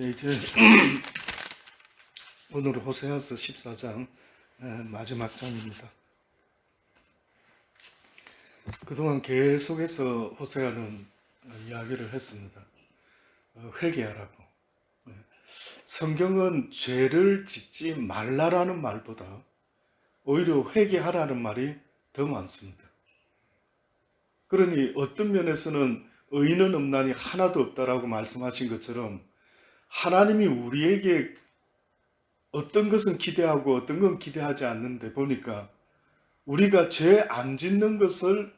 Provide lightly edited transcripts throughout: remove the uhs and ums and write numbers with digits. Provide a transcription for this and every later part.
이제 오늘 호세아서 14장 마지막 장입니다. 그동안 계속해서 호세아는 이야기를 했습니다. 회개하라고. 성경은 죄를 짓지 말라라는 말보다 오히려 회개하라는 말이 더 많습니다. 그러니 어떤 면에서는 의인은 없나니 하나도 없다라고 말씀하신 것처럼 하나님이 우리에게 어떤 것은 기대하고 어떤 건 기대하지 않는데 보니까 우리가 죄 안 짓는 것을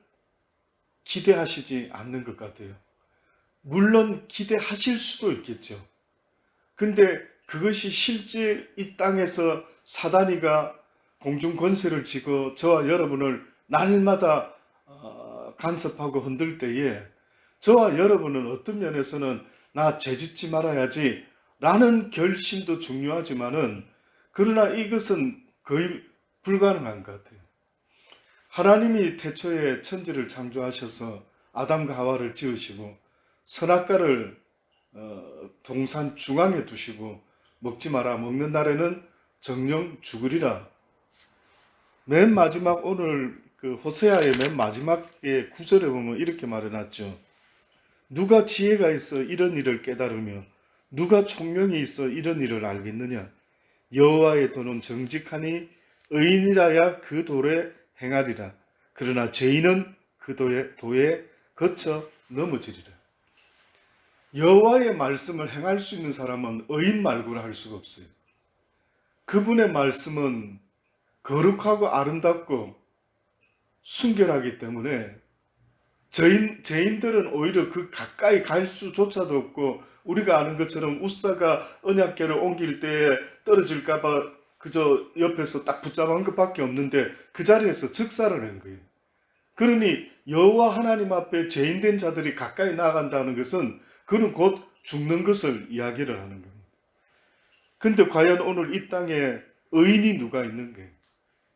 기대하시지 않는 것 같아요. 물론 기대하실 수도 있겠죠. 근데 그것이 실제 이 땅에서 사단이가 공중 권세를 쥐고 저와 여러분을 날마다 간섭하고 흔들 때에 저와 여러분은 어떤 면에서는 나 죄짓지 말아야지 라는 결심도 중요하지만은 그러나 이것은 거의 불가능한 것 같아요. 하나님이 태초에 천지를 창조하셔서 아담과 하와를 지으시고 선악과를 동산 중앙에 두시고 먹지 마라, 먹는 날에는 정령 죽으리라. 맨 마지막 오늘 그 호세아의 맨 마지막에 구절에 보면 이렇게 말해놨죠. 누가 지혜가 있어 이런 일을 깨달으며 누가 총명이 있어 이런 일을 알겠느냐. 여호와의 도는 정직하니 의인이라야 그 도에 행하리라. 그러나 죄인은 그 도에 거쳐 넘어지리라. 여호와의 말씀을 행할 수 있는 사람은 의인 말고는 할 수가 없어요. 그분의 말씀은 거룩하고 아름답고 순결하기 때문에 죄인들은 오히려 그 가까이 갈 수조차도 없고 우리가 아는 것처럼 웃사가 언약궤를 옮길 때에 떨어질까봐 그저 옆에서 딱 붙잡은 것밖에 없는데 그 자리에서 즉사를 한 거예요. 그러니 여호와 하나님 앞에 죄인된 자들이 가까이 나아간다는 것은 그는 곧 죽는 것을 이야기를 하는 겁니다. 근데 과연 오늘 이 땅에 의인이 누가 있는가?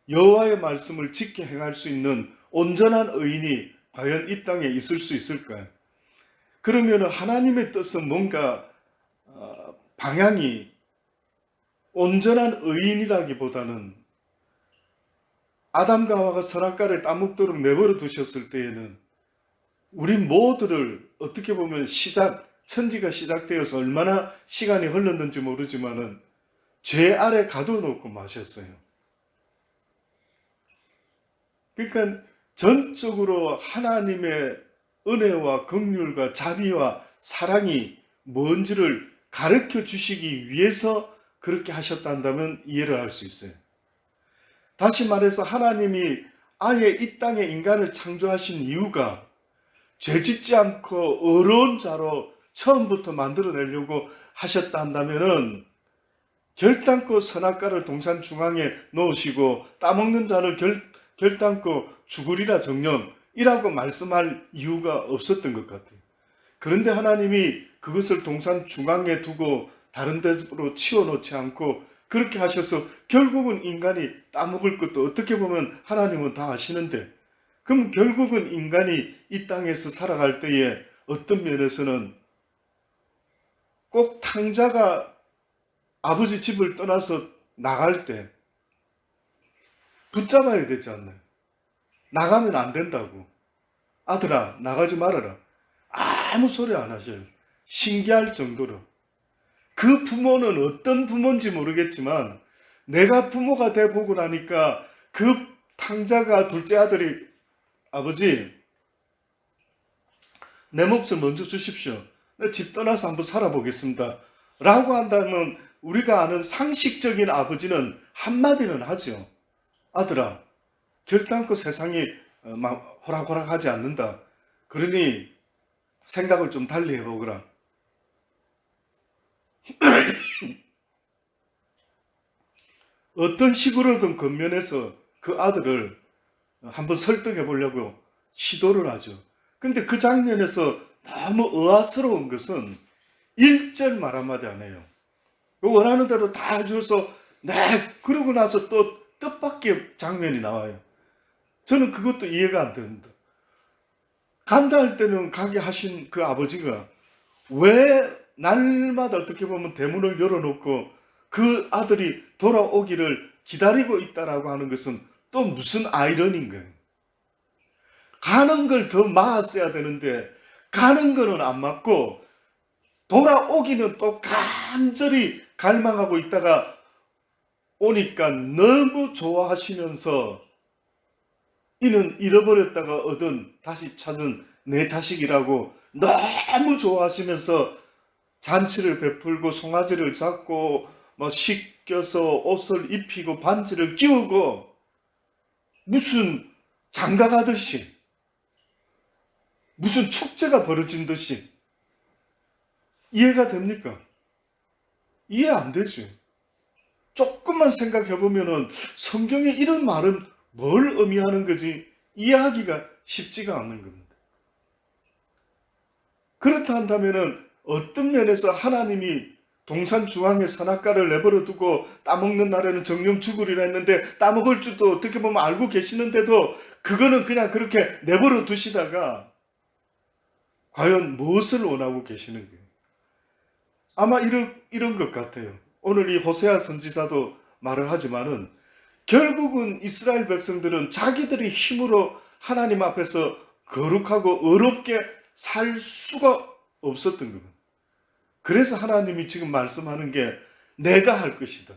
여호와의 말씀을 지켜 행할 수 있는 온전한 의인이 과연 이 땅에 있을 수 있을까요? 그러면 하나님의 뜻은 뭔가 방향이 온전한 의인이라기보다는 아담과 하와가 선악과를 따먹도록 내버려 두셨을 때에는 우리 모두를 어떻게 보면 천지가 시작되어서 얼마나 시간이 흘렀는지 모르지만은 죄 아래 가둬놓고 마셨어요. 그러니까 전적으로 하나님의 은혜와 긍휼과 자비와 사랑이 뭔지를 가르쳐 주시기 위해서 그렇게 하셨다면 이해를 할 수 있어요. 다시 말해서 하나님이 아예 이 땅에 인간을 창조하신 이유가 죄짓지 않고 어려운 자로 처음부터 만들어내려고 하셨다 한다면은 결단코 선악과를 동산 중앙에 놓으시고 따먹는 자를 결단코 죽으리라 정령이라고 말씀할 이유가 없었던 것 같아요. 그런데 하나님이 그것을 동산 중앙에 두고 다른 데로 치워놓지 않고 그렇게 하셔서 결국은 인간이 따먹을 것도 어떻게 보면 하나님은 다 아시는데 그럼 결국은 인간이 이 땅에서 살아갈 때에 어떤 면에서는 꼭 탕자가 아버지 집을 떠나서 나갈 때 붙잡아야 되지 않나요? 나가면 안 된다고. 아들아, 나가지 말아라. 아무 소리 안 하셔요. 신기할 정도로. 그 부모는 어떤 부모인지 모르겠지만 내가 부모가 돼 보고 나니까 그 탕자가 둘째 아들이 아버지 내 몫을 먼저 주십시오. 내 집 떠나서 한번 살아보겠습니다. 라고 한다면 우리가 아는 상식적인 아버지는 한마디는 하죠. 아들아, 결단코 세상이 호락호락하지 않는다. 그러니 생각을 좀 달리 해보거라. 어떤 식으로든 겉면에서 그 아들을 한번 설득해 보려고 시도를 하죠. 근데 그 장면에서 너무 의아스러운 것은 1절 말 한마디 안 해요. 원하는 대로 다 해줘서 그러고 나서 또 뜻밖의 장면이 나와요. 저는 그것도 이해가 안 됩니다. 간다 할 때는 가게 하신 그 아버지가 왜 날마다 어떻게 보면 대문을 열어놓고 그 아들이 돌아오기를 기다리고 있다라고 하는 것은 또 무슨 아이러니인 거예요. 가는 걸 더 막았어야 되는데 가는 거는 안 막고 돌아오기는 또 간절히 갈망하고 있다가 오니까 너무 좋아하시면서 이는 잃어버렸다가 얻은 다시 찾은 내 자식이라고 너무 좋아하시면서 잔치를 베풀고 송아지를 잡고 뭐 씻겨서 옷을 입히고 반지를 끼우고 무슨 장가 가듯이 무슨 축제가 벌어진 듯이 이해가 됩니까? 이해 안 되죠. 조금만 생각해 보면은 성경에 이런 말은 뭘 의미하는 거지 이해하기가 쉽지가 않는 겁니다. 그렇다 한다면은 어떤 면에서 하나님이 동산 중앙에 선악과를 내버려 두고 따먹는 날에는 정령 죽으리라 했는데 따먹을 줄도 어떻게 보면 알고 계시는데도 그거는 그냥 그렇게 내버려 두시다가 과연 무엇을 원하고 계시는 거예요? 아마 이런 것 같아요. 오늘 이 호세아 선지자도 말을 하지만은 결국은 이스라엘 백성들은 자기들의 힘으로 하나님 앞에서 거룩하고 의롭게 살 수가 없었던 겁니다. 그래서 하나님이 지금 말씀하는 게 내가 할 것이다.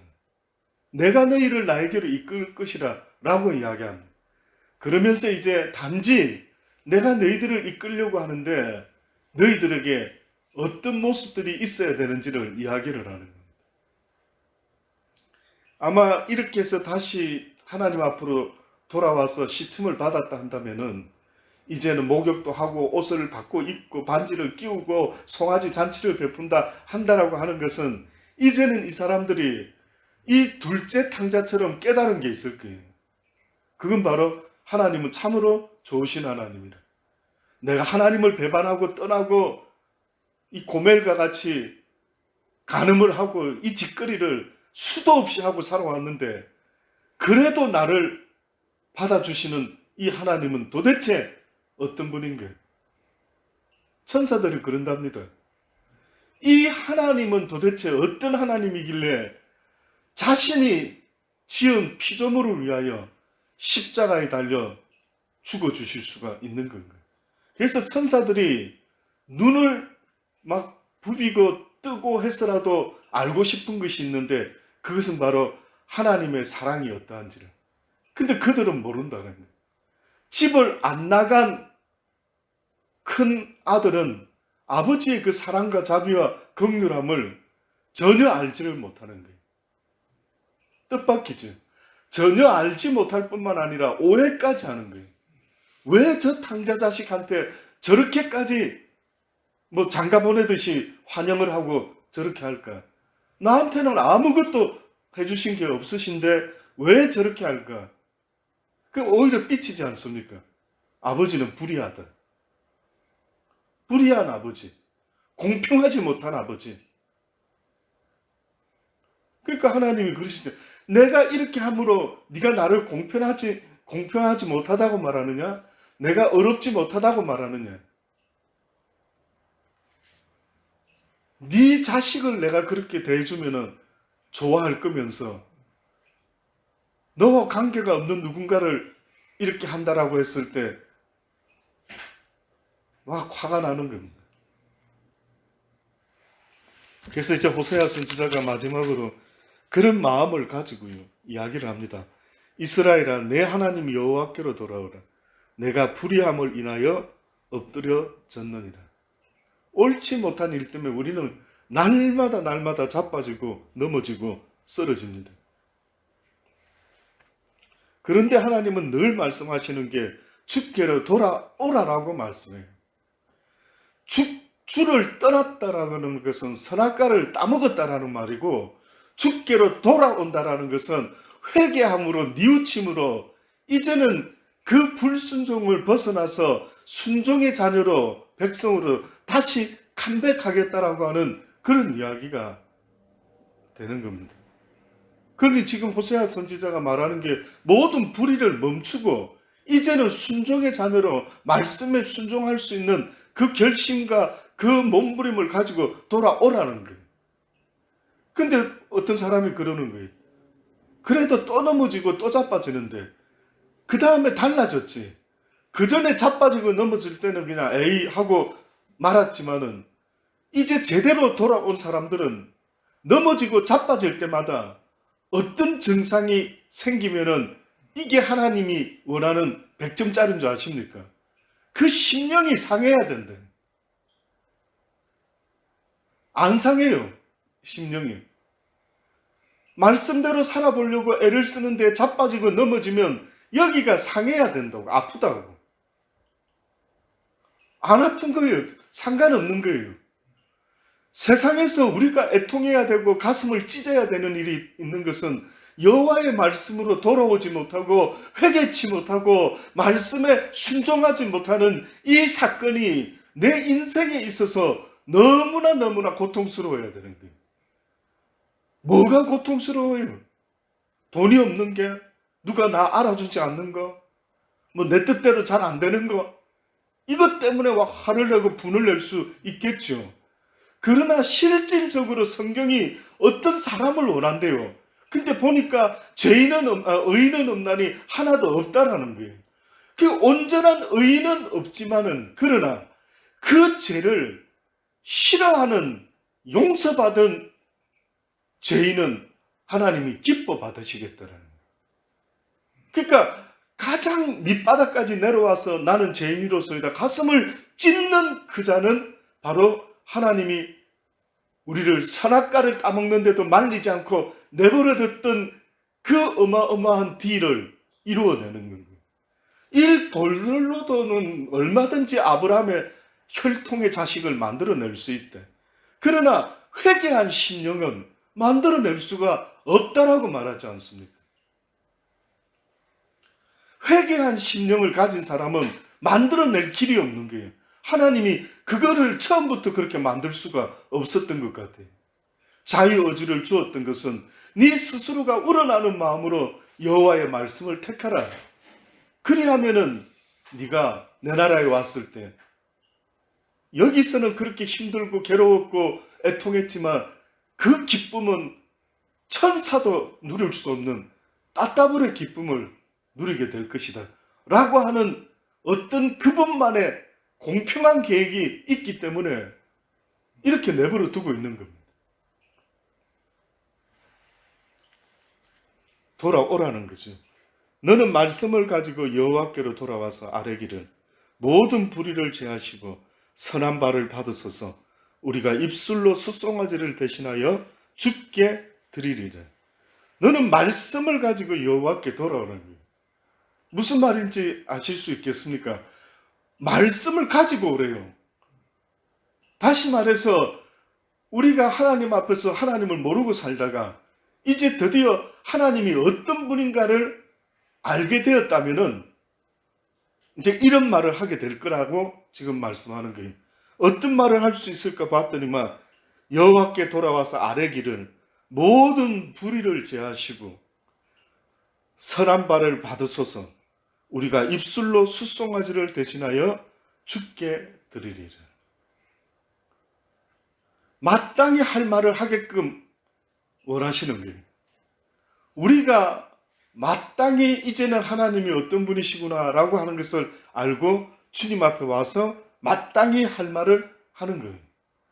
내가 너희를 나에게로 이끌 것이라 라고 이야기합니다. 그러면서 이제 단지 내가 너희들을 이끌려고 하는데 너희들에게 어떤 모습들이 있어야 되는지를 이야기를 하는 겁니다. 아마 이렇게 해서 다시 하나님 앞으로 돌아와서 시침을 받았다 한다면은 이제는 목욕도 하고 옷을 바꿔 입고 반지를 끼우고 송아지 잔치를 베푼다 한다라고 하는 것은 이제는 이 사람들이 이 둘째 탕자처럼 깨달은 게 있을 거예요. 그건 바로 하나님은 참으로 좋으신 하나님이라. 내가 하나님을 배반하고 떠나고 이 고멜과 같이 간음을 하고 이 짓거리를 수도 없이 하고 살아왔는데 그래도 나를 받아주시는 이 하나님은 도대체 어떤 분인가? 천사들이 그런답니다. 이 하나님은 도대체 어떤 하나님이길래 자신이 지은 피조물을 위하여 십자가에 달려 죽어주실 수가 있는 건가? 그래서 천사들이 눈을 막 부비고 뜨고 해서라도 알고 싶은 것이 있는데 그것은 바로 하나님의 사랑이 어떠한지를. 근데 그들은 모른다는 거예요. 집을 안 나간 큰 아들은 아버지의 그 사랑과 자비와 긍휼함을 전혀 알지를 못하는 거예요. 뜻밖이죠. 전혀 알지 못할 뿐만 아니라 오해까지 하는 거예요. 왜 저 탕자 자식한테 저렇게까지 뭐 장가 보내듯이 환영을 하고 저렇게 할까? 나한테는 아무것도 해주신 게 없으신데 왜 저렇게 할까? 그 오히려 삐치지 않습니까? 아버지는 불의하다. 불의한 아버지. 공평하지 못한 아버지. 그러니까 하나님이 그러시죠. 내가 이렇게 함으로 네가 나를 공평하지 못하다고 말하느냐? 내가 어렵지 못하다고 말하느냐? 네 자식을 내가 그렇게 대해주면은 좋아할 거면서 너와 관계가 없는 누군가를 이렇게 한다라고 했을 때 막 화가 나는 겁니다. 그래서 이제 호세아 선지자가 마지막으로 그런 마음을 가지고요 이야기를 합니다. 이스라엘아 내 하나님 여호와께로 돌아오라. 내가 불의함을 인하여 엎드려졌느니라. 옳지 못한 일 때문에 우리는 날마다 자빠지고 넘어지고 쓰러집니다. 그런데 하나님은 늘 말씀하시는 게 주께로 돌아오라라고 말씀해요. 주를 떠났다라는 것은 선악과를 따먹었다라는 말이고 주께로 돌아온다라는 것은 회개함으로 뉘우침으로 이제는 그 불순종을 벗어나서 순종의 자녀로 백성으로 다시 컴백하겠다라고 하는 그런 이야기가 되는 겁니다. 그런데 지금 호세아 선지자가 말하는 게 모든 불의를 멈추고 이제는 순종의 자녀로 말씀에 순종할 수 있는 그 결심과 그 몸부림을 가지고 돌아오라는 거예요. 근데 어떤 사람이 그러는 거예요. 그래도 또 넘어지고 또 자빠지는데 그 다음에 달라졌지. 그 전에 자빠지고 넘어질 때는 그냥 에이 하고 말았지만은 이제 제대로 돌아온 사람들은 넘어지고 자빠질 때마다 어떤 증상이 생기면은 이게 하나님이 원하는 100점짜리인 줄 아십니까? 그 심령이 상해야 된다. 안 상해요. 심령이. 말씀대로 살아보려고 애를 쓰는데 자빠지고 넘어지면 여기가 상해야 된다고. 아프다고. 안 아픈 거예요. 상관없는 거예요. 세상에서 우리가 애통해야 되고 가슴을 찢어야 되는 일이 있는 것은 여호와의 말씀으로 돌아오지 못하고 회개치 못하고 말씀에 순종하지 못하는 이 사건이 내 인생에 있어서 너무나 고통스러워야 되는 거예요. 뭐가 고통스러워요? 돈이 없는 게? 누가 나 알아주지 않는 거? 뭐 내 뜻대로 잘 안 되는 거? 이것 때문에 화를 내고 분을 낼 수 있겠죠. 그러나 실질적으로 성경이 어떤 사람을 원한대요. 근데 보니까 의인은 없나니 하나도 없다라는 거예요. 그 온전한 의인은 없지만은 그러나 그 죄를 싫어하는 용서받은 죄인은 하나님이 기뻐 받으시겠다라는 거예요. 그러니까 가장 밑바닥까지 내려와서 나는 죄인으로서이다 가슴을 찢는 그 자는 바로 하나님이 우리를 선악과를 따먹는데도 말리지 않고 내버려뒀던 그 어마어마한 딜을 이루어내는 거예요. 이 돌로도는 얼마든지 아브라함의 혈통의 자식을 만들어낼 수 있대. 그러나 회개한 심령은 만들어낼 수가 없다라고 말하지 않습니까? 회개한 심령을 가진 사람은 만들어낼 길이 없는 거예요. 하나님이 그거를 처음부터 그렇게 만들 수가 없었던 것 같아요. 자유의지를 주었던 것은 네 스스로가 우러나는 마음으로 여호와의 말씀을 택하라. 그리하면은 네가 내 나라에 왔을 때 여기서는 그렇게 힘들고 괴로웠고 애통했지만 그 기쁨은 천사도 누릴 수 없는 따따블의 기쁨을 누리게 될 것이다. 라고 하는 어떤 그분만의 공평한 계획이 있기 때문에 이렇게 내버려 두고 있는 겁니다. 돌아오라는 거죠. 너는 말씀을 가지고 여호와께로 돌아와서 아뢰기를 모든 불의를 제하시고 선한 발을 받으소서 우리가 입술로 숫송아지를 대신하여 주께 드리리라. 너는 말씀을 가지고 여호와께 돌아오라는 거예요. 무슨 말인지 아실 수 있겠습니까? 말씀을 가지고 오래요. 다시 말해서 우리가 하나님 앞에서 하나님을 모르고 살다가 이제 드디어 하나님이 어떤 분인가를 알게 되었다면은 이제 이런 말을 하게 될 거라고 지금 말씀하는 거예요. 어떤 말을 할 수 있을까 봤더니만 여호와께 돌아와서 아뢰기를 모든 불의를 제하시고 선한 발을 받으소서 우리가 입술로 숫송아지를 대신하여 주께 드리리라. 마땅히 할 말을 하게끔 원하시는 거예요. 우리가 마땅히 이제는 하나님이 어떤 분이시구나 라고 하는 것을 알고 주님 앞에 와서 마땅히 할 말을 하는 거예요.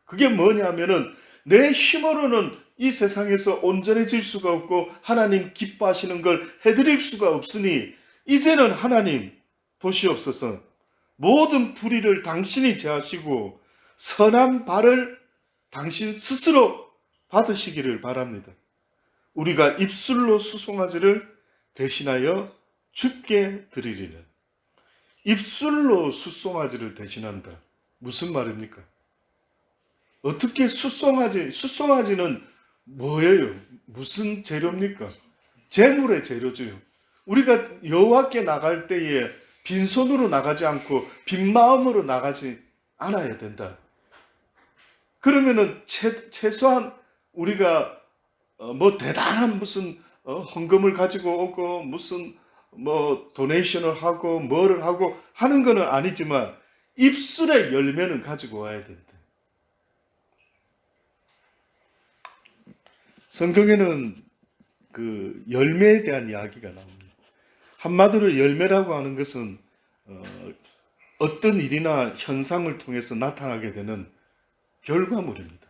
그게 뭐냐면은 내 힘으로는 이 세상에서 온전해질 수가 없고 하나님 기뻐하시는 걸 해드릴 수가 없으니 이제는 하나님 보시옵소서 모든 불의를 당신이 제하시고 선한 발을 당신 스스로 받으시기를 바랍니다. 우리가 입술로 수송아지를 대신하여 주께 드리리라. 입술로 수송아지를 대신한다. 무슨 말입니까? 어떻게 수송아지는 뭐예요? 무슨 재료입니까? 재물의 재료죠. 우리가 여호와께 나갈 때에 빈손으로 나가지 않고 빈 마음으로 나가지 않아야 된다. 그러면은 최소한 우리가 뭐 대단한 무슨 헌금을 가지고 오고 무슨 뭐 도네이션을 하고 뭐를 하고 하는 거는 아니지만 입술의 열매는 가지고 와야 된다. 성경에는 그 열매에 대한 이야기가 나옵니다. 한마디로 열매라고 하는 것은 어떤 일이나 현상을 통해서 나타나게 되는 결과물입니다.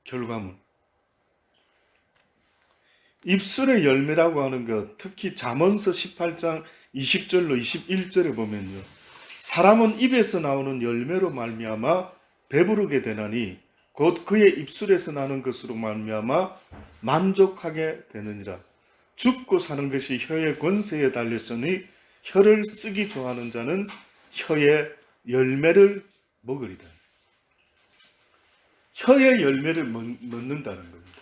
결과물. 입술의 열매라고 하는 것, 특히 잠언서 18장 20절로 21절에 보면요. 사람은 입에서 나오는 열매로 말미암아 배부르게 되나니 곧 그의 입술에서 나는 것으로 말미암아 만족하게 되느니라. 죽고 사는 것이 혀의 권세에 달렸으니 혀를 쓰기 좋아하는 자는 혀의 열매를 먹으리라. 혀의 열매를 먹는다는 겁니다.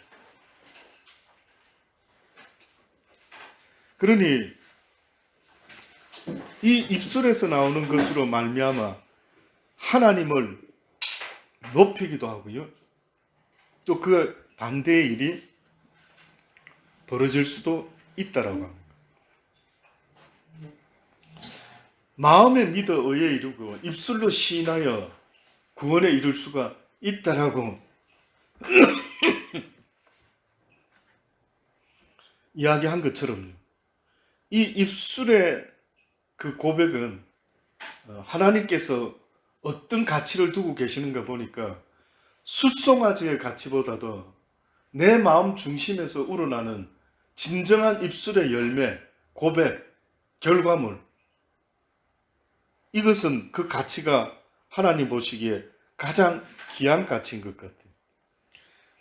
그러니 이 입술에서 나오는 것으로 말미암아 하나님을 높이기도 하고요. 또 그 반대의 일이 벌어질 수도 있다라고 합니다. 마음에 믿어 의에 이르고 입술로 시인하여 구원에 이를 수가 있다라고 이야기한 것처럼요. 이 입술의 그 고백은 하나님께서 어떤 가치를 두고 계시는가 보니까 숫송아지의 가치보다도 내 마음 중심에서 우러나는 진정한 입술의 열매, 고백, 결과물, 이것은 그 가치가 하나님 보시기에 가장 귀한 가치인 것 같아요.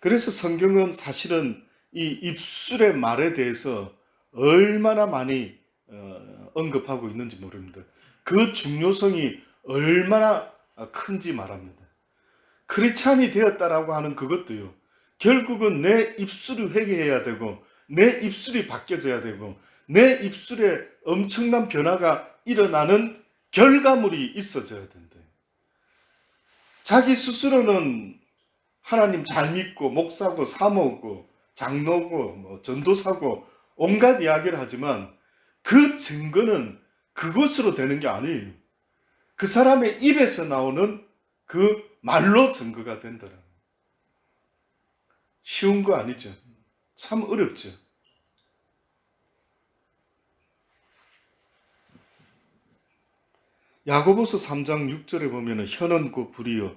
그래서 성경은 사실은 이 입술의 말에 대해서 얼마나 많이 언급하고 있는지 모릅니다. 그 중요성이 얼마나 큰지 말합니다. 크리스찬이 되었다라고 하는 그것도요. 결국은 내 입술이 회개해야 되고 내 입술이 바뀌어져야 되고 내 입술에 엄청난 변화가 일어나는 결과물이 있어져야 된다. 자기 스스로는 하나님 잘 믿고 목사고 사모고 장로고 뭐 전도사고 온갖 이야기를 하지만 그 증거는 그것으로 되는 게 아니에요. 그 사람의 입에서 나오는 그 말로 증거가 된다는 거예요. 쉬운 거 아니죠. 참 어렵죠. 야고보서 3장 6절에 보면 혀는 곧 불이요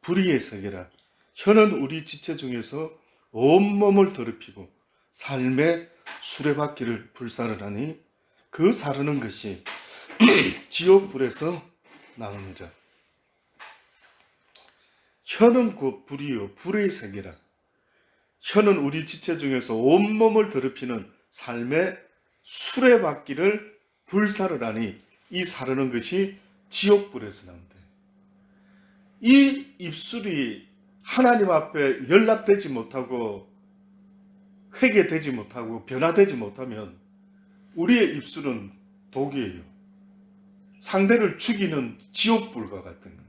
불의의 세계라. 혀는 우리 지체 중에서 온몸을 더럽히고 삶의 수레바퀴를 불사르나니 그 사르는 것이 지옥불에서 나옵니다. 혀는 곧 불이요 불의 세계라. 혀는 우리 지체 중에서 온몸을 더럽히는 삶의 수레바퀴를 불사르라니 이 사르는 것이 지옥불에서 나온다. 이 입술이 하나님 앞에 연락되지 못하고 회개되지 못하고 변화되지 못하면 우리의 입술은 독이에요. 상대를 죽이는 지옥불과 같은 거예요.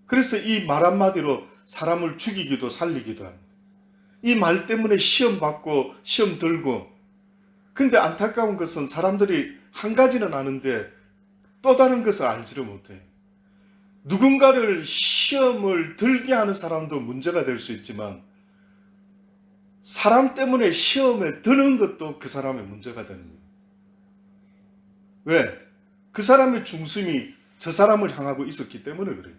그래서 이 말 한마디로 사람을 죽이기도 살리기도 합니다. 이 말 때문에 시험 받고 시험 들고, 근데 안타까운 것은 사람들이 한 가지는 아는데 또 다른 것을 알지를 못해요. 누군가를 시험을 들게 하는 사람도 문제가 될 수 있지만 사람 때문에 시험에 드는 것도 그 사람의 문제가 되는 거예요. 왜? 그 사람의 중심이 저 사람을 향하고 있었기 때문에 그래요.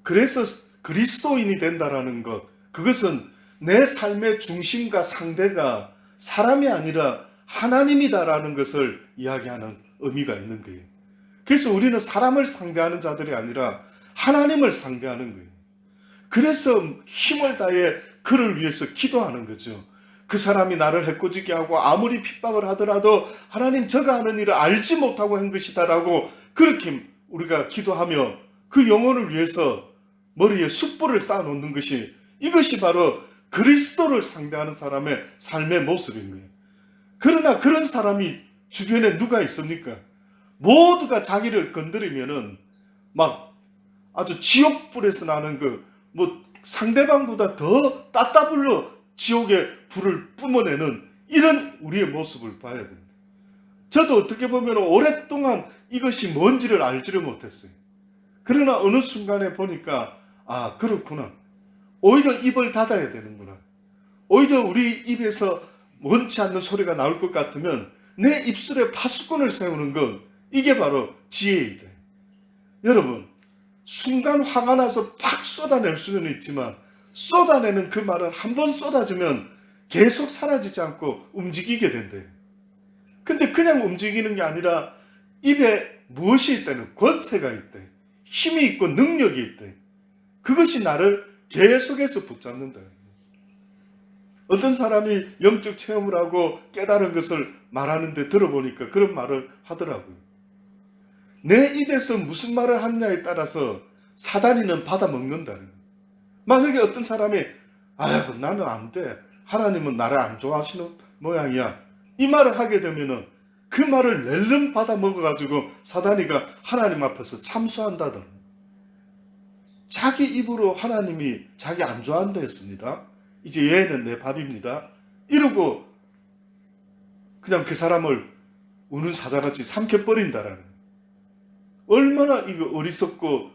그래서 그리스도인이 된다라는 것, 그것은 내 삶의 중심과 상대가 사람이 아니라 하나님이다라는 것을 이야기하는 의미가 있는 거예요. 그래서 우리는 사람을 상대하는 자들이 아니라 하나님을 상대하는 거예요. 그래서 힘을 다해 그를 위해서 기도하는 거죠. 그 사람이 나를 해코지게 하고 아무리 핍박을 하더라도 하나님 저가 하는 일을 알지 못하고 한 것이다라고 그렇게 우리가 기도하며 그 영혼을 위해서 머리에 숯불을 쌓아놓는 것이, 이것이 바로 그리스도를 상대하는 사람의 삶의 모습인 거예요. 그러나 그런 사람이 주변에 누가 있습니까? 모두가 자기를 건드리면은 막 아주 지옥불에서 나는 상대방보다 더 따따블로 지옥의 불을 뿜어내는 이런 우리의 모습을 봐야 됩니다. 저도 어떻게 보면 오랫동안 이것이 뭔지를 알지를 못했어요. 그러나 어느 순간에 보니까 그렇구나. 오히려 입을 닫아야 되는구나. 오히려 우리 입에서 원치 않는 소리가 나올 것 같으면 내 입술에 파수꾼을 세우는 것, 이게 바로 지혜이다. 여러분, 순간 화가 나서 팍 쏟아낼 수는 있지만 쏟아내는 그 말은 한 번 쏟아지면 계속 사라지지 않고 움직이게 된대요. 근데 그냥 움직이는 게 아니라 입에 무엇이 있다는 권세가 있대. 힘이 있고 능력이 있대. 그것이 나를 계속해서 붙잡는다. 어떤 사람이 영적 체험을 하고 깨달은 것을 말하는데 들어보니까 그런 말을 하더라고요. 내 입에서 무슨 말을 하느냐에 따라서 사단이는 받아먹는다는 거예요. 만약에 어떤 사람이 아유 나는 안 돼. 하나님은 나를 안 좋아하시는 모양이야. 이 말을 하게 되면은 그 말을 낼름 받아먹어가지고 사단이가 하나님 앞에서 참수한다더라. 자기 입으로 하나님이 자기 안 좋아한다 했습니다. 이제 얘는 내 밥입니다. 이러고 그냥 그 사람을 우는 사자같이 삼켜버린다라는. 얼마나 이거 어리석고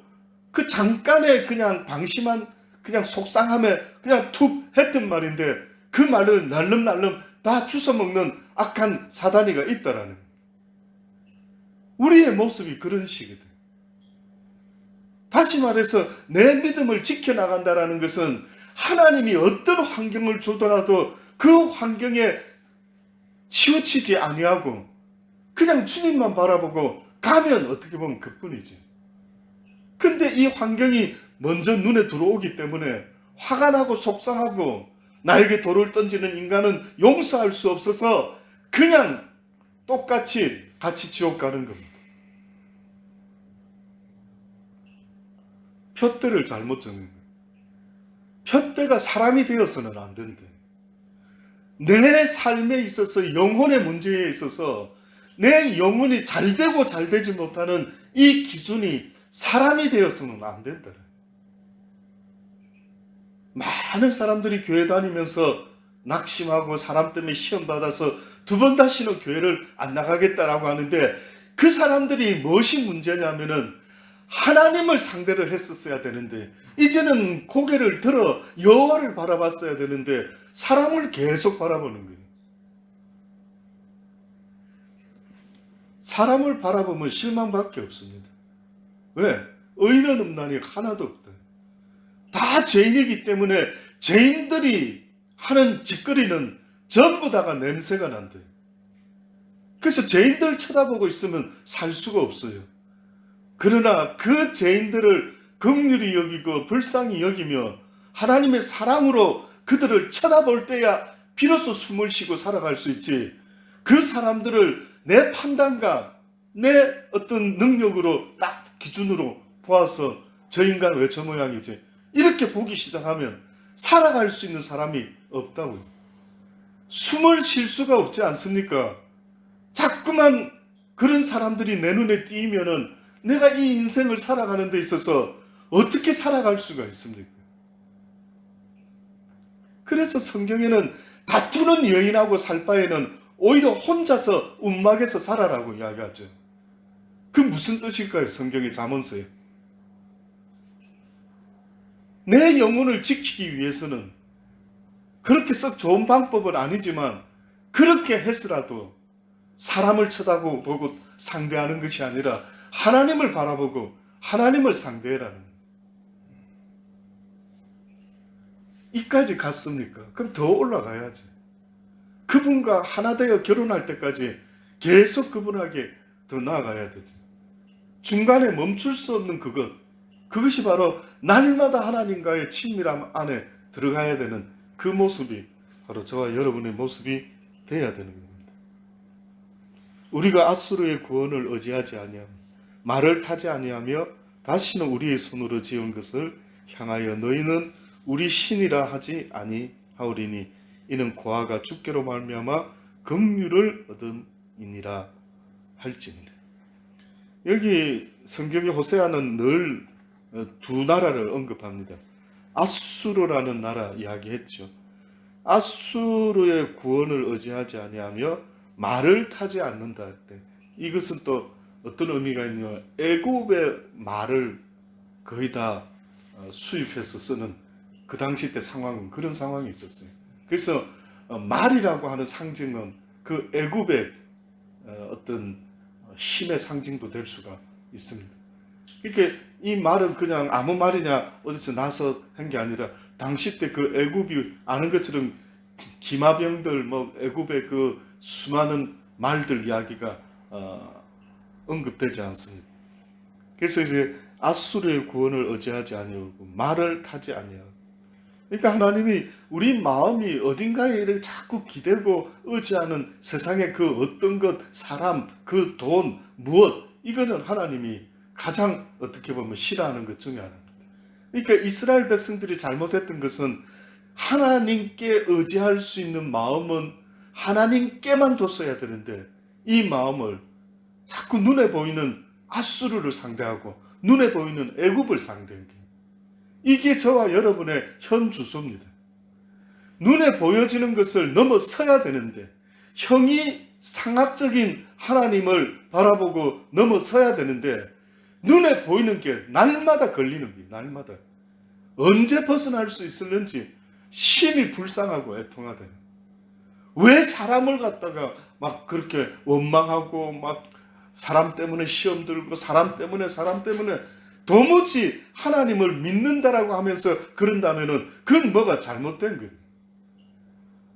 그 잠깐의 그냥 방심한 그냥 속상함에 그냥 툭 했던 말인데 그 말을 날름날름 다 주워먹는 악한 사단이가 있다라는. 우리의 모습이 그런 식이다. 다시 말해서 내 믿음을 지켜나간다라는 것은 하나님이 어떤 환경을 주더라도 그 환경에 치우치지 아니하고 그냥 주님만 바라보고 가면 어떻게 보면 그뿐이지. 근데 이 환경이 먼저 눈에 들어오기 때문에 화가 나고 속상하고 나에게 돌을 던지는 인간은 용서할 수 없어서 그냥 똑같이 같이 지옥 가는 겁니다. 푯대를 잘못 정는 거예요. 푯대가 사람이 되어서는 안 된대. 내 삶에 있어서 영혼의 문제에 있어서 내 영혼이 잘 되고 잘 되지 못하는 이 기준이 사람이 되어서는 안 된다. 많은 사람들이 교회 다니면서 낙심하고 사람 때문에 시험 받아서 두 번 다시는 교회를 안 나가겠다라고 하는데 그 사람들이 무엇이 문제냐면은 하나님을 상대를 했었어야 되는데 이제는 고개를 들어 여호와를 바라봤어야 되는데 사람을 계속 바라보는 거예요. 사람을 바라보면 실망밖에 없습니다. 왜? 의인은 없나니 하나도 없다. 다 죄인이기 때문에 죄인들이 하는 짓거리는 전부 다가 냄새가 난대요. 그래서 죄인들 쳐다보고 있으면 살 수가 없어요. 그러나 그 죄인들을 긍휼히 여기고 불쌍히 여기며 하나님의 사랑으로 그들을 쳐다볼 때야 비로소 숨을 쉬고 살아갈 수 있지. 그 사람들을 내 판단과 내 어떤 능력으로 딱 기준으로 보아서 저 인간 왜 저 모양이지? 이렇게 보기 시작하면 살아갈 수 있는 사람이 없다고요. 숨을 쉴 수가 없지 않습니까? 자꾸만 그런 사람들이 내 눈에 띄면은 내가 이 인생을 살아가는 데 있어서 어떻게 살아갈 수가 있습니까? 그래서 성경에는 다투는 여인하고 살 바에는 오히려 혼자서 움막에서 살아라고 이야기하죠. 그 무슨 뜻일까요? 성경의 잠언서에. 내 영혼을 지키기 위해서는 그렇게 썩 좋은 방법은 아니지만 그렇게 했으라도 사람을 쳐다보고 상대하는 것이 아니라 하나님을 바라보고 하나님을 상대해라는. 이까지 갔습니까? 그럼 더 올라가야지. 그분과 하나 되어 결혼할 때까지 계속 그분에게 더 나아가야 되지. 중간에 멈출 수 없는 그것이 바로 날마다 하나님과의 친밀함 안에 들어가야 되는 그 모습이 바로 저와 여러분의 모습이 되어야 되는 겁니다. 우리가 앗수르의 구원을 의지하지 아니하며 말을 타지 아니하며 다시는 우리의 손으로 지은 것을 향하여 너희는 우리 신이라 하지 아니하오리니 이는 고아가 주께로 말미암아 긍휼을 얻음이니라 할지니라. 여기 성경의 호세아는 늘 두 나라를 언급합니다. 앗수르라는 나라 이야기했죠. 앗수르의 구원을 의지하지 아니하며 말을 타지 않는다 할 때 이것은 또 어떤 의미가 있냐면 애굽의 말을 거의 다 수입해서 쓰는 그 당시 때 상황은 그런 상황이 있었어요. 그래서 말이라고 하는 상징은 그 애굽의 어떤 힘의 상징도 될 수가 있습니다. 그러니까 이 말은 그냥 아무 말이냐 어디서 나서 한 게 아니라 당시 때 그 애굽이 아는 것처럼 기마병들 뭐 애굽의 그 수많은 말들 이야기가 언급되지 않습니다. 그래서 이제 아수르의 구원을 의지하지 아니하고 말을 타지 아니하고, 그러니까 하나님이 우리 마음이 어딘가에 이렇게 자꾸 기대고 의지하는 세상의 그 어떤 것, 사람, 그 돈, 무엇, 이거는 하나님이 가장 어떻게 보면 싫어하는 것 중에 하나입니다. 그러니까 이스라엘 백성들이 잘못했던 것은 하나님께 의지할 수 있는 마음은 하나님께만 뒀어야 되는데 이 마음을 자꾸 눈에 보이는 아수르를 상대하고 눈에 보이는 애굽을 상대한 게, 이게 저와 여러분의 현 주소입니다. 눈에 보여지는 것을 넘어서야 되는데 형이 상학적인 하나님을 바라보고 넘어서야 되는데 눈에 보이는 게 날마다 걸리는 게, 날마다 언제 벗어날 수 있을는지 심히 불쌍하고 애통하대요. 왜 사람을 갖다가 막 그렇게 원망하고 막 사람 때문에 시험 들고 사람 때문에 도무지 하나님을 믿는다라고 하면서 그런다면은 그건 뭐가 잘못된 거예요.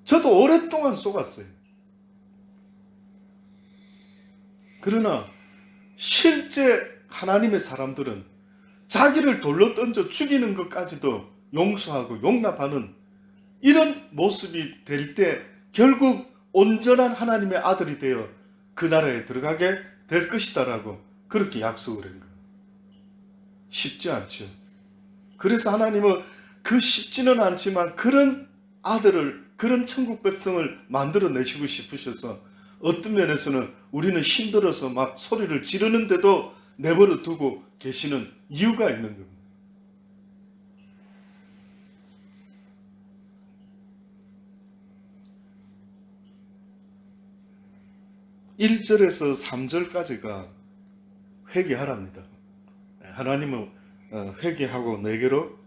저도 오랫동안 속았어요. 그러나 실제 하나님의 사람들은 자기를 돌로 던져 죽이는 것까지도 용서하고 용납하는 이런 모습이 될 때 결국 온전한 하나님의 아들이 되어 그 나라에 들어가게 될 것이다라고 그렇게 약속을 한 거예요. 쉽지 않죠. 그래서 하나님은 그 쉽지는 않지만 그런 아들을, 그런 천국 백성을 만들어내시고 싶으셔서 어떤 면에서는 우리는 힘들어서 막 소리를 지르는데도 내버려 두고 계시는 이유가 있는 겁니다. 1절에서 3절까지가 회개하랍니다. 하나님은 회개하고 내게로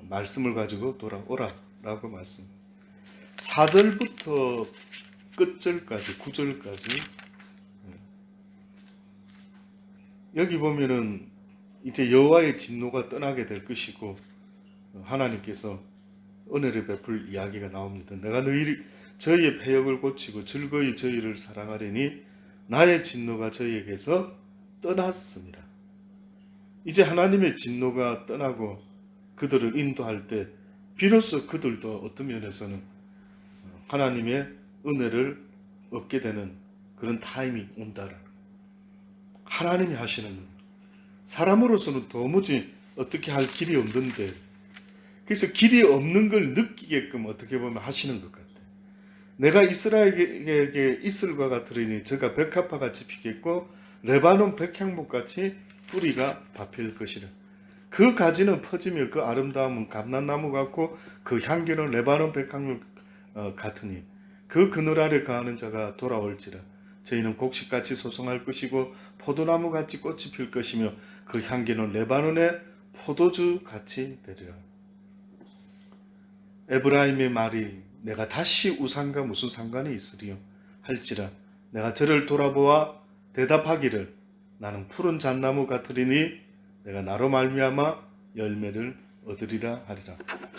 말씀을 가지고 돌아오라 라고 말씀. 4절부터 끝절까지 9절까지 여기 보면은 이제 여호와의 진노가 떠나게 될 것이고 하나님께서 은혜를 베풀 이야기가 나옵니다. 내가 저희의 패역을 고치고 즐거이 저희를 사랑하리니 나의 진노가 저희에게서 떠났습니다. 이제 하나님의 진노가 떠나고 그들을 인도할 때 비로소 그들도 어떤 면에서는 하나님의 은혜를 얻게 되는 그런 타임이 온다라는, 하나님이 하시는 것. 사람으로서는 도무지 어떻게 할 길이 없는데, 그래서 길이 없는 걸 느끼게끔 어떻게 보면 하시는 것 같아요. 내가 이스라엘에게 이슬과 같으리니 저가 백합화 같이 피겠고 레바논 백향목 같이 뿌리가 밟힐 것이라. 그 가지는 퍼지며 그 아름다움은 감람나무 같고 그 향기는 레바논 백향목 같으니 그 그늘 아래 거하는 자가 돌아올지라. 저희는 곡식같이 소송할 것이고 포도나무같이 꽃이 필 것이며 그 향기는 레바논의 포도주 같이 되리라. 에브라임의 말이 내가 다시 우상과 무슨 상관이 있으리요 할지라. 내가 저를 돌아보아 대답하기를 나는 푸른 잣나무 같으리니 내가 나로 말미암아 열매를 얻으리라 하리라.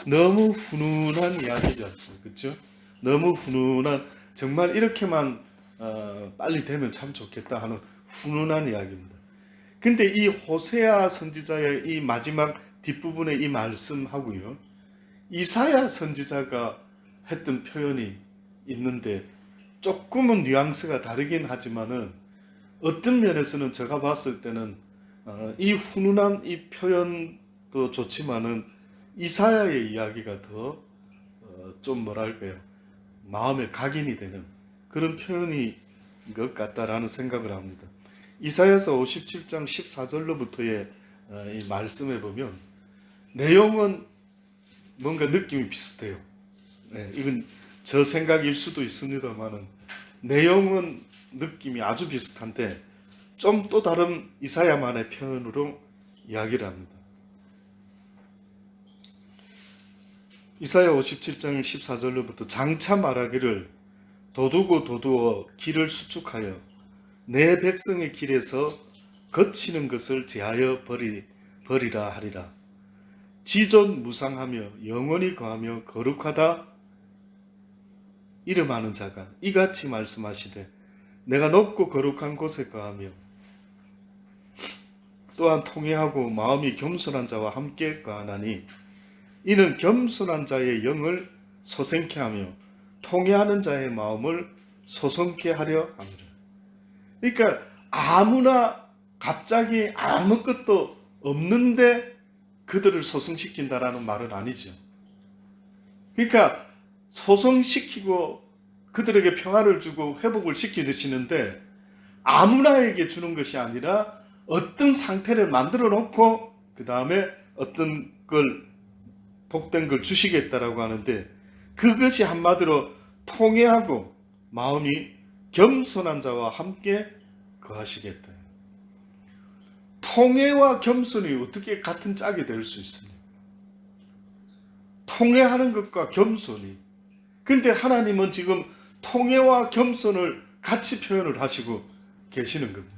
너무 훈훈한 이야기지 않습니까? 그렇죠? 너무 훈훈한, 정말 이렇게만 빨리 되면 참 좋겠다 하는 훈훈한 이야기입니다. 근데 이 호세아 선지자의 이 마지막 뒷부분의 이 말씀하고요, 이사야 선지자가 했던 표현이 있는데 조금은 뉘앙스가 다르긴 하지만은 어떤 면에서는 제가 봤을 때는 이 훈훈한 이 표현도 좋지만은 이사야의 이야기가 더 좀 뭐랄까요, 마음에 각인이 되는 그런 표현인 것 같다라는 생각을 합니다. 이사야서 57장 14절로부터의 이 말씀에 보면 내용은 뭔가 느낌이 비슷해요. 이건 저 생각일 수도 있습니다만은 내용은 느낌이 아주 비슷한데 좀 또 다른 이사야만의 표현으로 이야기를 합니다. 이사야 57장 14절로부터 장차 말하기를 도두고 도두어 길을 수축하여 내 백성의 길에서 거치는 것을 제하여 버리라 하리라. 지존 무상하며 영원히 거하며 거룩하다 이름하는 자가 이같이 말씀하시되 내가 높고 거룩한 곳에 거하며 또한 통회하고 마음이 겸손한 자와 함께 거하나니 이는 겸손한 자의 영을 소생케 하며 통회하는 자의 마음을 소성케 하려 함이라. 그러니까 아무나 갑자기 아무것도 없는데 그들을 소성시킨다라는 말은 아니죠. 그러니까 소성시키고 그들에게 평화를 주고 회복을 시켜주시는데 아무나에게 주는 것이 아니라 어떤 상태를 만들어 놓고 그 다음에 어떤 걸 복된 걸 주시겠다라고 하는데 그것이 한마디로 통회하고 마음이 겸손한 자와 함께 거하시겠다. 통회와 겸손이 어떻게 같은 짝이 될 수 있습니까? 통회하는 것과 겸손이. 근데 하나님은 지금 통회와 겸손을 같이 표현을 하시고 계시는 겁니다.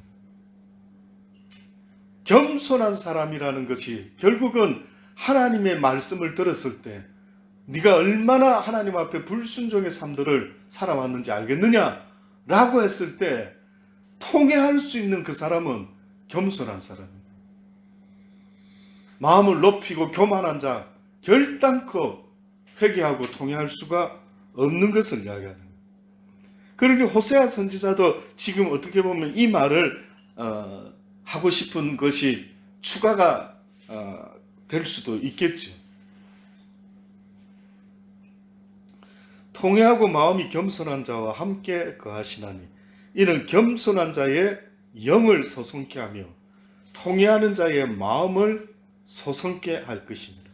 겸손한 사람이라는 것이 결국은 하나님의 말씀을 들었을 때 네가 얼마나 하나님 앞에 불순종의 삶들을 살아왔는지 알겠느냐? 라고 했을 때 통회할 수 있는 그 사람은 겸손한 사람입니다. 마음을 높이고 교만한 자 결단코 회개하고 통회할 수가 없는 것을 이야기하는 거예요. 그러니 호세아 선지자도 지금 어떻게 보면 이 말을 하고 싶은 것이 추가가 될 수도 있겠죠. 통회하고 마음이 겸손한 자와 함께 거하시나니 이는 겸손한 자의 영을 소성케 하며 통회하는 자의 마음을 소성케 할 것입니다.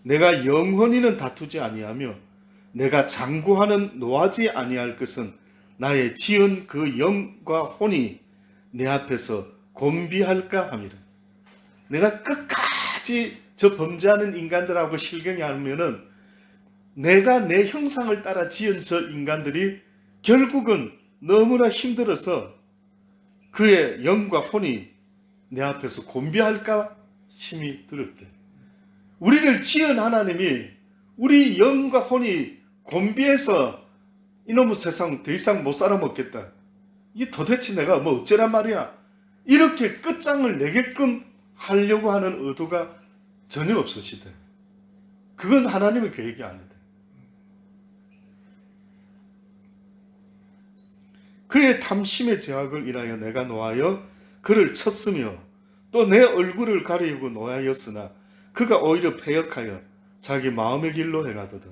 내가 영원히는 다투지 아니하며 내가 장구하는 노하지 아니할 것은 나의 지은 그 영과 혼이 내 앞에서 곤비할까 함이라. 내가 끝까지 저 범죄하는 인간들하고 실경이 하면은 내가 내 형상을 따라 지은 저 인간들이 결국은 너무나 힘들어서 그의 영과 혼이 내 앞에서 곤비할까 심히 두렵대. 우리를 지은 하나님이 우리 영과 혼이 곤비해서 이놈의 세상 더 이상 못 살아먹겠다. 이게 도대체 내가 뭐 어쩌란 말이야. 이렇게 끝장을 내게끔 하려고 하는 의도가 전혀 없으시대. 그건 하나님의 계획이 아니다. 그의 탐심의 제약을 인하여 내가 노하여 그를 쳤으며 또 내 얼굴을 가리우고 노하였으나 그가 오히려 패역하여 자기 마음의 길로 행하도다.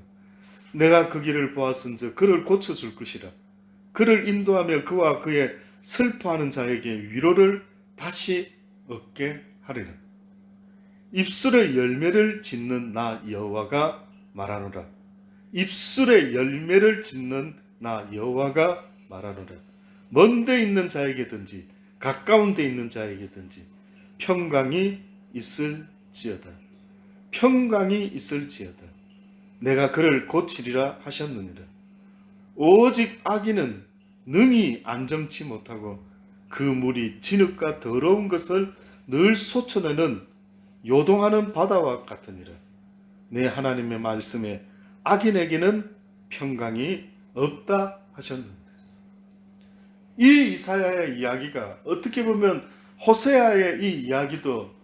내가 그 길을 보았은즉 그를 고쳐줄 것이라. 그를 인도하며 그와 그의 슬퍼하는 자에게 위로를 다시 얻게 하리라. 입술에 열매를 짓는 나 여호와가 말하노라. 입술에 열매를 짓는 나 여호와가 말하노라. 먼 데 있는 자에게든지 가까운 데 있는 자에게든지 평강이 있을지어다. 평강이 있을지어다. 내가 그를 고치리라 하셨느니라. 오직 악인은 능히 안정치 못하고 그 물이 진흙과 더러운 것을 늘 쏟쳐내는 요동하는 바다와 같으니라. 내 하나님의 말씀에 악인에게는 평강이 없다 하셨느니라. 이 이사야의 이야기가 어떻게 보면 호세아의 이 이야기도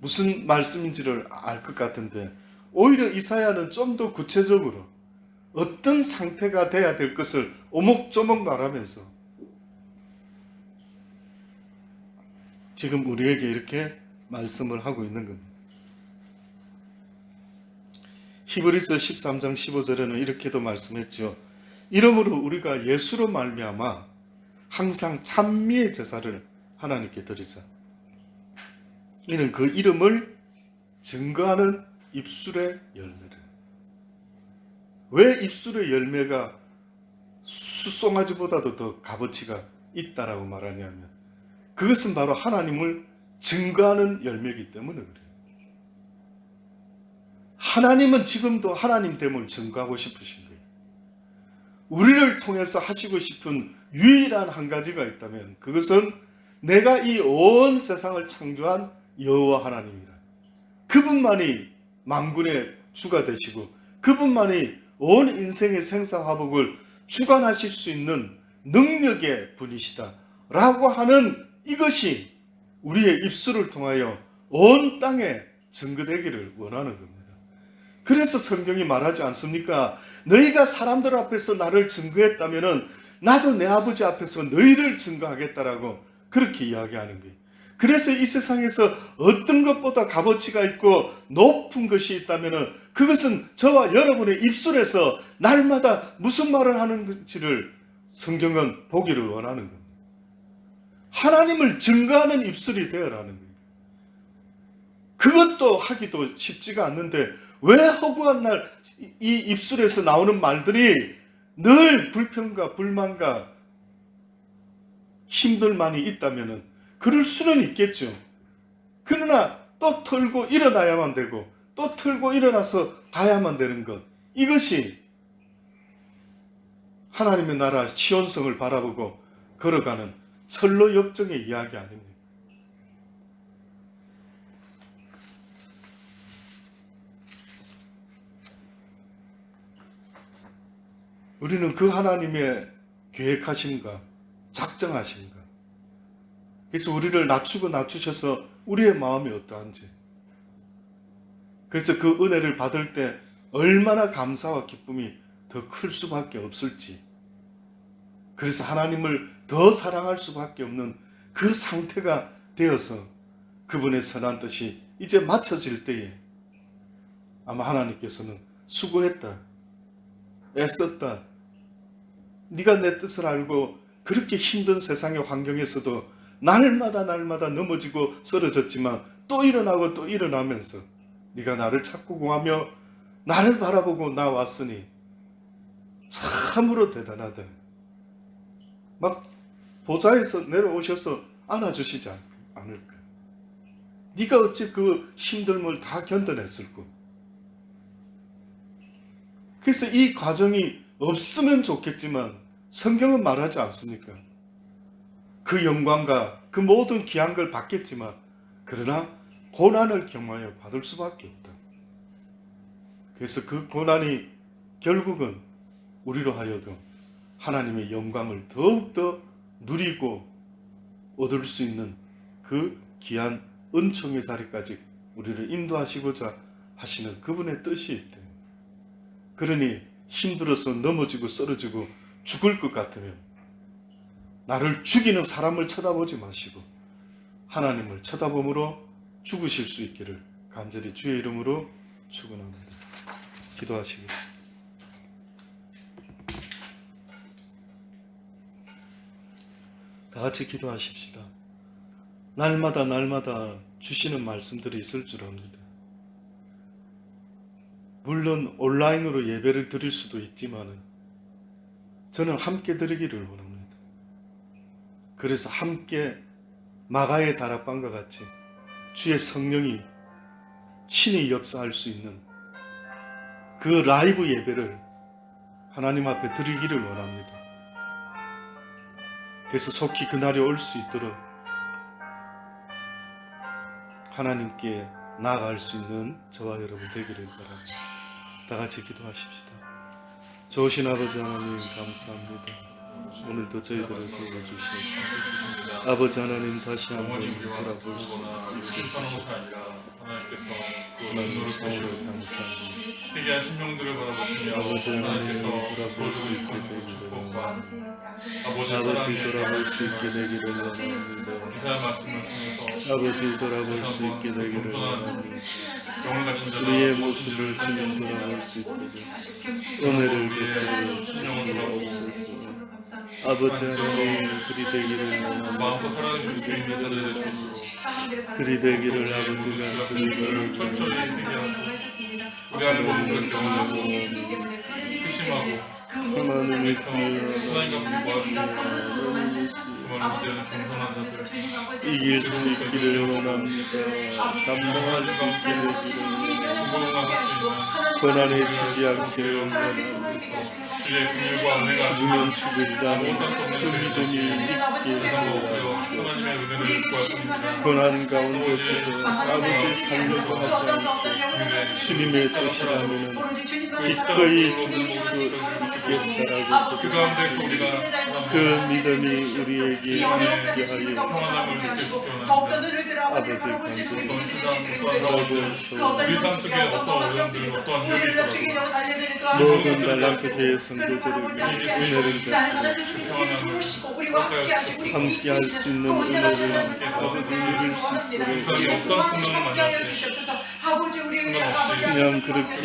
무슨 말씀인지를 알 것 같은데 오히려 이사야는 좀 더 구체적으로 어떤 상태가 돼야 될 것을 오목조목 말하면서 지금 우리에게 이렇게 말씀을 하고 있는 겁니다. 히브리서 13장 15절에는 이렇게도 말씀했죠. 이러므로 우리가 예수로 말미암아 항상 찬미의 제사를 하나님께 드리자. 이는 그 이름을 증거하는 입술의 열매를. 왜 입술의 열매가 숫송아지보다도 더 값어치가 있다라고 말하냐면 그것은 바로 하나님을 증거하는 열매이기 때문에 그래요. 하나님은 지금도 하나님됨을 증거하고 싶으신 거예요. 우리를 통해서 하시고 싶은 유일한 한 가지가 있다면 그것은 내가 이 온 세상을 창조한 여호와 하나님이라. 그분만이 만군의 주가 되시고 그분만이 온 인생의 생사화복을 주관하실 수 있는 능력의 분이시다 라고 하는 이것이 우리의 입술을 통하여 온 땅에 증거되기를 원하는 겁니다. 그래서 성경이 말하지 않습니까? 너희가 사람들 앞에서 나를 증거했다면 나도 내 아버지 앞에서 너희를 증거하겠다라고 그렇게 이야기하는 거예요. 그래서 이 세상에서 어떤 것보다 값어치가 있고 높은 것이 있다면 그것은 저와 여러분의 입술에서 날마다 무슨 말을 하는지를 성경은 보기를 원하는 겁니다. 하나님을 증거하는 입술이 되어라는 거예요. 그것도 하기도 쉽지가 않는데 왜 허구한 날 이 입술에서 나오는 말들이 늘 불평과 불만과 힘들만이 있다면 그럴 수는 있겠죠. 그러나 또 털고 일어나야만 되고 또 털고 일어나서 가야만 되는 것, 이것이 하나님의 나라 시온성을 바라보고 걸어가는 철로 역정의 이야기 아닙니까? 우리는 그 하나님의 계획하심과 작정하심과 그래서 우리를 낮추고 낮추셔서 우리의 마음이 어떠한지, 그래서 그 은혜를 받을 때 얼마나 감사와 기쁨이 더 클 수밖에 없을지, 그래서 하나님을 더 사랑할 수밖에 없는 그 상태가 되어서 그분의 선한 뜻이 이제 맞춰질 때에 아마 하나님께서는 수고했다, 애썼다, 네가 내 뜻을 알고 그렇게 힘든 세상의 환경에서도 날마다 넘어지고 쓰러졌지만 또 일어나고 또 일어나면서 네가 나를 찾고 구하며 나를 바라보고 나왔으니 참으로 대단하다. 막 보좌에서 내려오셔서 안아주시지 않을까? 네가 어찌 그 힘듦을 다 견뎌냈을까? 그래서 이 과정이 없으면 좋겠지만 성경은 말하지 않습니까? 그 영광과 그 모든 귀한 걸 받겠지만 그러나 고난을 경험하여 받을 수밖에 없다. 그래서 그 고난이 결국은 우리로 하여금 하나님의 영광을 더욱더 누리고 얻을 수 있는 그 귀한 은총의 자리까지 우리를 인도하시고자 하시는 그분의 뜻이 있다. 그러니 힘들어서 넘어지고 쓰러지고 죽을 것 같으면 나를 죽이는 사람을 쳐다보지 마시고 하나님을 쳐다봄으로 죽으실 수 있기를 간절히 주의 이름으로 축원합니다. 기도하시겠습니다. 다 같이 기도하십시다. 날마다 주시는 말씀들이 있을 줄 압니다. 물론 온라인으로 예배를 드릴 수도 있지만 저는 함께 드리기를 원합니다. 그래서 함께 마가의 다락방과 같이 주의 성령이 친히 역사할 수 있는 그 라이브 예배를 하나님 앞에 드리기를 원합니다. 그래서 속히 그날이 올 수 있도록 하나님께 나아갈 수 있는 저와 여러분 되기를 바랍니다. 다 같이 기도하십시다. 좋으신 아버지 하나님 감사합니다. 오늘도 저희들을 도와주시옵소서. 아버지 하나님 다시 한번 돌아볼 수 있게 하나님 성으로 감사합니다. 회개한 심령들을 바라보시며 아버지 하나님 하나님께서 돌아볼 수 있게 보여주시는 되기를 축복과 아버지 돌아볼 수 있게 되기를 원합니다. 기사의 말씀을 통해서 아버지 돌아볼 수 있게 되기를 원합니다. 영을 가진 자가 우리의 모습을 주님 돌아볼 수 있도록 은혜를 베풀어 주시옵소서. 아버지 하나님 그리 되기를 원합니다. 마음껏 살아가는 주님께 있는 자들의 수 있도록 그리 되기를 아버지가 주님을 철저히 회개하고 우리 안에 모든 것을 경험하고 회심하고 하나님의 하나님과 공부하시고 그만 이제는 겸손한 자들 이길 수 있기를 원합니다. 감당할 수 있게 되기를 공부하고 고난에 지지 않게 원하옵소서. 주의 긍휼과 은혜가 죽으면 죽으리라는 그 믿음이 있게 하라. 하나님의 은혜를 구하십니다. 고난 가운데서도 아버지의 삶을 하지 않고 주님의 뜻이라면 기꺼이 죽을 수도 있겠다라고 그 가운데서 우리가 그 믿음이 우리에게 있게 하여 평안함을 느낄 수 있게 원합니다. 아버지 어떤 간절히 세상, 어떠한 우리 삶 속에 어떠한 어려움들, 어떠한 벽이 있더라도 모든 달란트 대회 성도들에게 은혜를 베풀어 함께 할 수 있는 은혜를 아버지 누릴 수 세상에 있도록 어떠한 풍랑을 만날 때 그냥 그렇게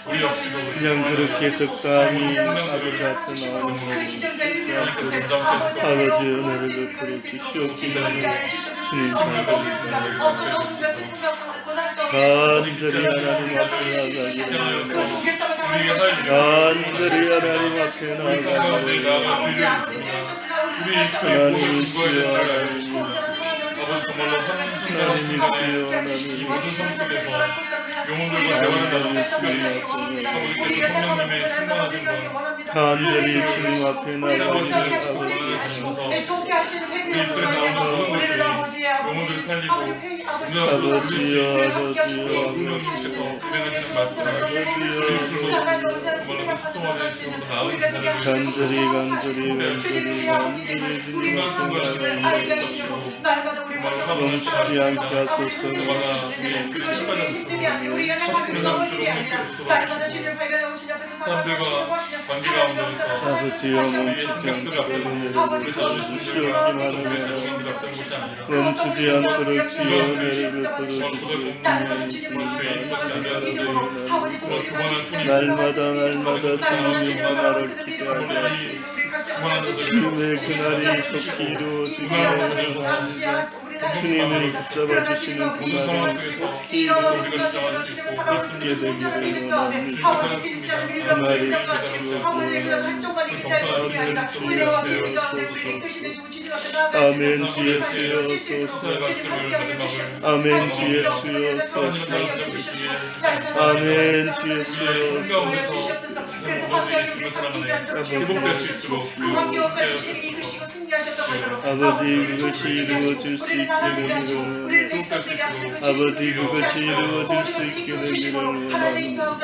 우리 역시도 그냥 그렇게 적당히 아버지 앞에 나오는 아버지 은혜를 베풀어 주시옵기를 주님 간절히 하나님 앞에 나아가기를 간절히 하나님 앞에 나아가기를 하나님이시여 아버지 정말로 하나님이시여 이 모든 삶 속에서 영혼들과 대화를 나누는 시간에 아버지께서 성령님의 충만하신 분 간절히 주님 앞에 나아가기를 우리 입술에 나오는 모든 것들이 영혼들을 살리고 아버지여 아버지여 성령님께서 운행하시는 말씀을 우리 입술로 정말로 수송하는 지금부터 나은 기사를 간절히 주님 앞에 멈추지 않게 하소서 사람들과 관계 가운데서 아버지여 멈추지 않도록 주시옵기만 하며 멈추지 않도록 주여 은혜를 베풀어 주시옵기만 날마다 주님의 나라를 기대하게 하소서 주님의 그날이 속히 이루어지기를 원합니다 주님을 붙잡아 주시는 그날이 속히 이루어지게 되기를 원합니다 그날이 아멘 주 예수여 소서 아멘 주 예수여 소서 아멘 주 예수여 소서 회복될 수 있도록 아버지 그것이 이루어질 수 있게 되기를 아버지 그것이 이루어질 수 있게 되기를 원합니다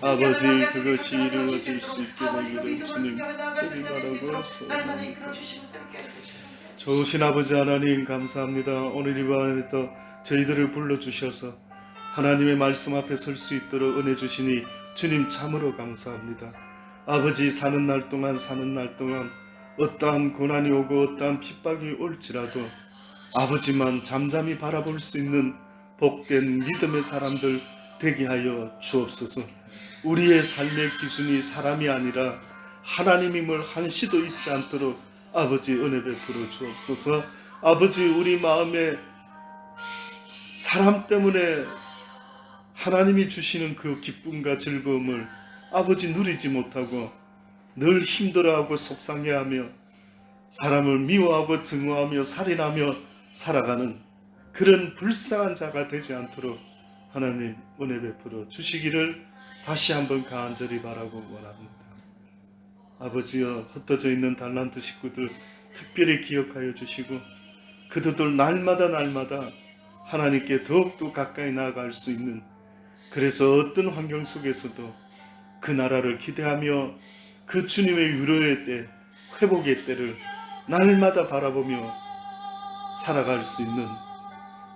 아버지 그것이 이루어질 수 있게 되기를 주님 드리바라고 소원합니다 좋으신 아버지 하나님 감사합니다 오늘 이 밤에도 저희들을 불러주셔서 하나님의 말씀 앞에 설 수 있도록 은혜 주시니 주님 참으로 감사합니다 아버지 사는 날 동안 어떠한 고난이 오고 어떠한 핍박이 올지라도 아버지만 잠잠히 바라볼 수 있는 복된 믿음의 사람들 되게 하여 주옵소서 우리의 삶의 기준이 사람이 아니라 하나님임을 한시도 잊지 않도록 아버지 은혜 베풀어 주옵소서 아버지 우리 마음에 사람 때문에 하나님이 주시는 그 기쁨과 즐거움을 아버지 누리지 못하고 늘 힘들어하고 속상해하며 사람을 미워하고 증오하며 살인하며 살아가는 그런 불쌍한 자가 되지 않도록 하나님 은혜 베풀어 주시기를 다시 한번 간절히 바라고 원합니다. 아버지여 흩어져 있는 달란트 식구들 특별히 기억하여 주시고 그들도 날마다 하나님께 더욱더 가까이 나아갈 수 있는 그래서 어떤 환경 속에서도 그 나라를 기대하며 그 주님의 위로의 때 회복의 때를 날마다 바라보며 살아갈 수 있는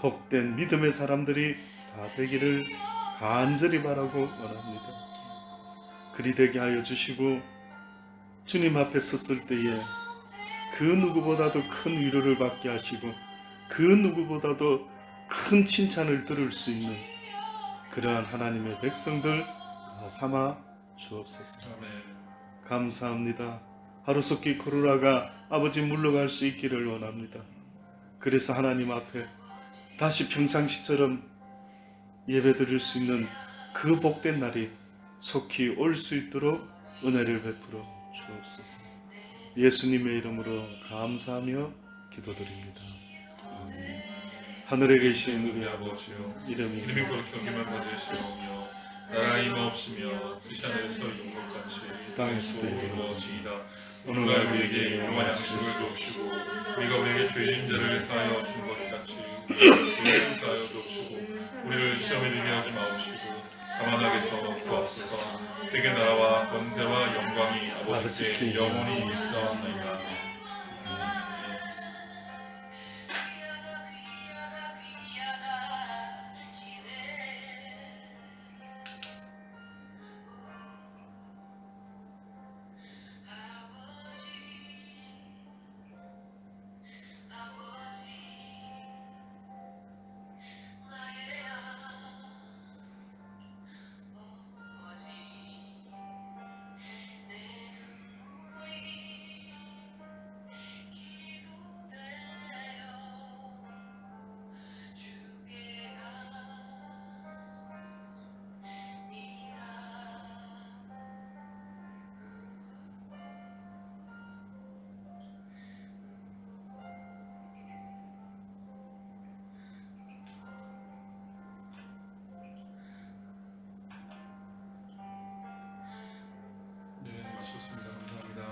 복된 믿음의 사람들이 다 되기를 간절히 바라고 원합니다. 그리 되게 하여 주시고 주님 앞에 섰을 때에 그 누구보다도 큰 위로를 받게 하시고 그 누구보다도 큰 칭찬을 들을 수 있는 그러한 하나님의 백성들 삼아 주옵소서. 감사합니다. 하루속히 코로나가 아버지 물러갈 수 있기를 원합니다. 그래서 하나님 앞에 다시 평상시처럼 예배드릴 수 있는 그 복된 날이 속히 올 수 있도록 은혜를 베풀어 주옵소서. 예수님의 이름으로 감사하며 기도드립니다. 아멘. 하늘에 계신 우리 아버지요 이름이 이름이 거룩히 여김을 받으시오며 나라가 임하옵시며 뜻이 하늘에서 이룬 것 같이 땅에서도 이루어지이다. 오늘날 오늘날 우리에게 우리에게 일용할 일용할 양식을 양식을 주옵시고 우리가 우리에게 죄진 자를 사하여 준 것 같이 우리를 사하여 주옵시고 우리를 시험에 들게 하지 마옵시고 다만 악에서 구하옵소서. 되게 나라와 권세와 영광이 아버지께 영원히 있사옵나이다. 네, 마쳤습니다. 감사합니다.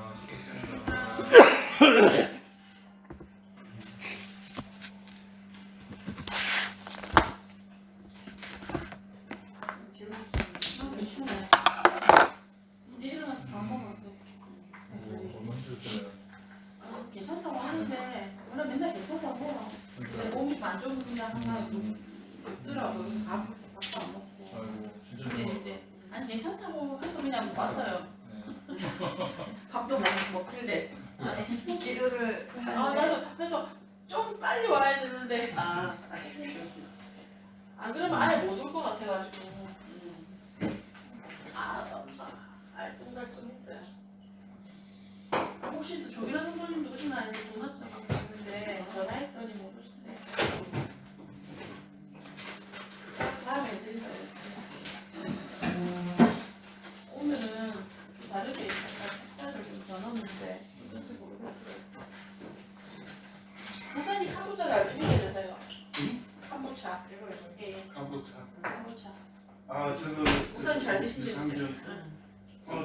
수고하셨습니다. 괜찮아요. 이제 일어나서 밥 먹었어. 너무 힘들었잖아요. 괜찮다고 하는데 원래 맨날 괜찮다고 해요. 근데 몸이 안 좋으면 그냥 항상 눕더라고. 밥도 안 먹고. 아이고 진짜 근데 이제 아니 괜찮다고 해서 그냥 왔어요. 네. 밥도 먹길래. 기도를 나도 그래서 좀 빨리 와야 되는데 안 그러면 아예 못 올 것 같아가지고 알쏭달쏭했어요. 혹시 조기라 선생님도 오시나 해서 도넛 먹었는데 전화했더니 못 오신대. 다음에 드린다 그랬어요. 오늘은 좀 다르게 약간 식사를 좀 전었는데 어떤지 모르겠어요. 사장님 캄보차가 알고 계세요? 캄보차. 예, 캄보차. 캄보차. 아 저는 우선 잘 드시죠. 유산균.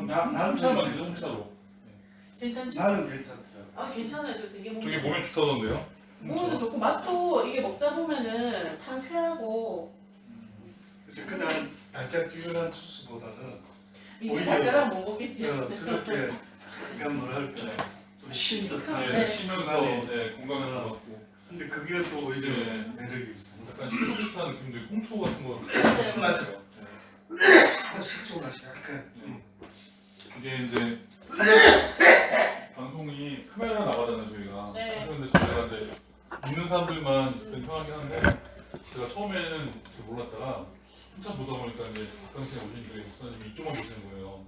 나는 나는 홍차로. 괜찮죠? 나는 괜찮더라. 아 괜찮아요. 저 되게 저게 몸에 좋다던데요? 몸에도 좋고 맛도 이게 먹다 보면은 상쾌하고 그래서 그냥 달짝지근한 주스보다는 이제 오히려 달달한 못 먹겠지. 저렇게 약간 뭐랄까 좀 신듯한. 네, 네. 쉬면서 네, 건강에 좋았고 근데 그게 또 오히려 네. 매력이 있어. 약간 식초 비슷한 느낌도 있고 홍초 같은 거 맞아요. 맞아요. 식초 맛이 약간. 이게 이제 방송이 카메라 나가잖아요 저희가. 네. 사실 근데 저희가 이제 있는 사람들만 있을 땐 편하긴 한데 제가 처음에는 잘 몰랐다가 한참 보다 보니까 이제 박강생 오시니까 목사님이 이쪽만 보시는 거예요.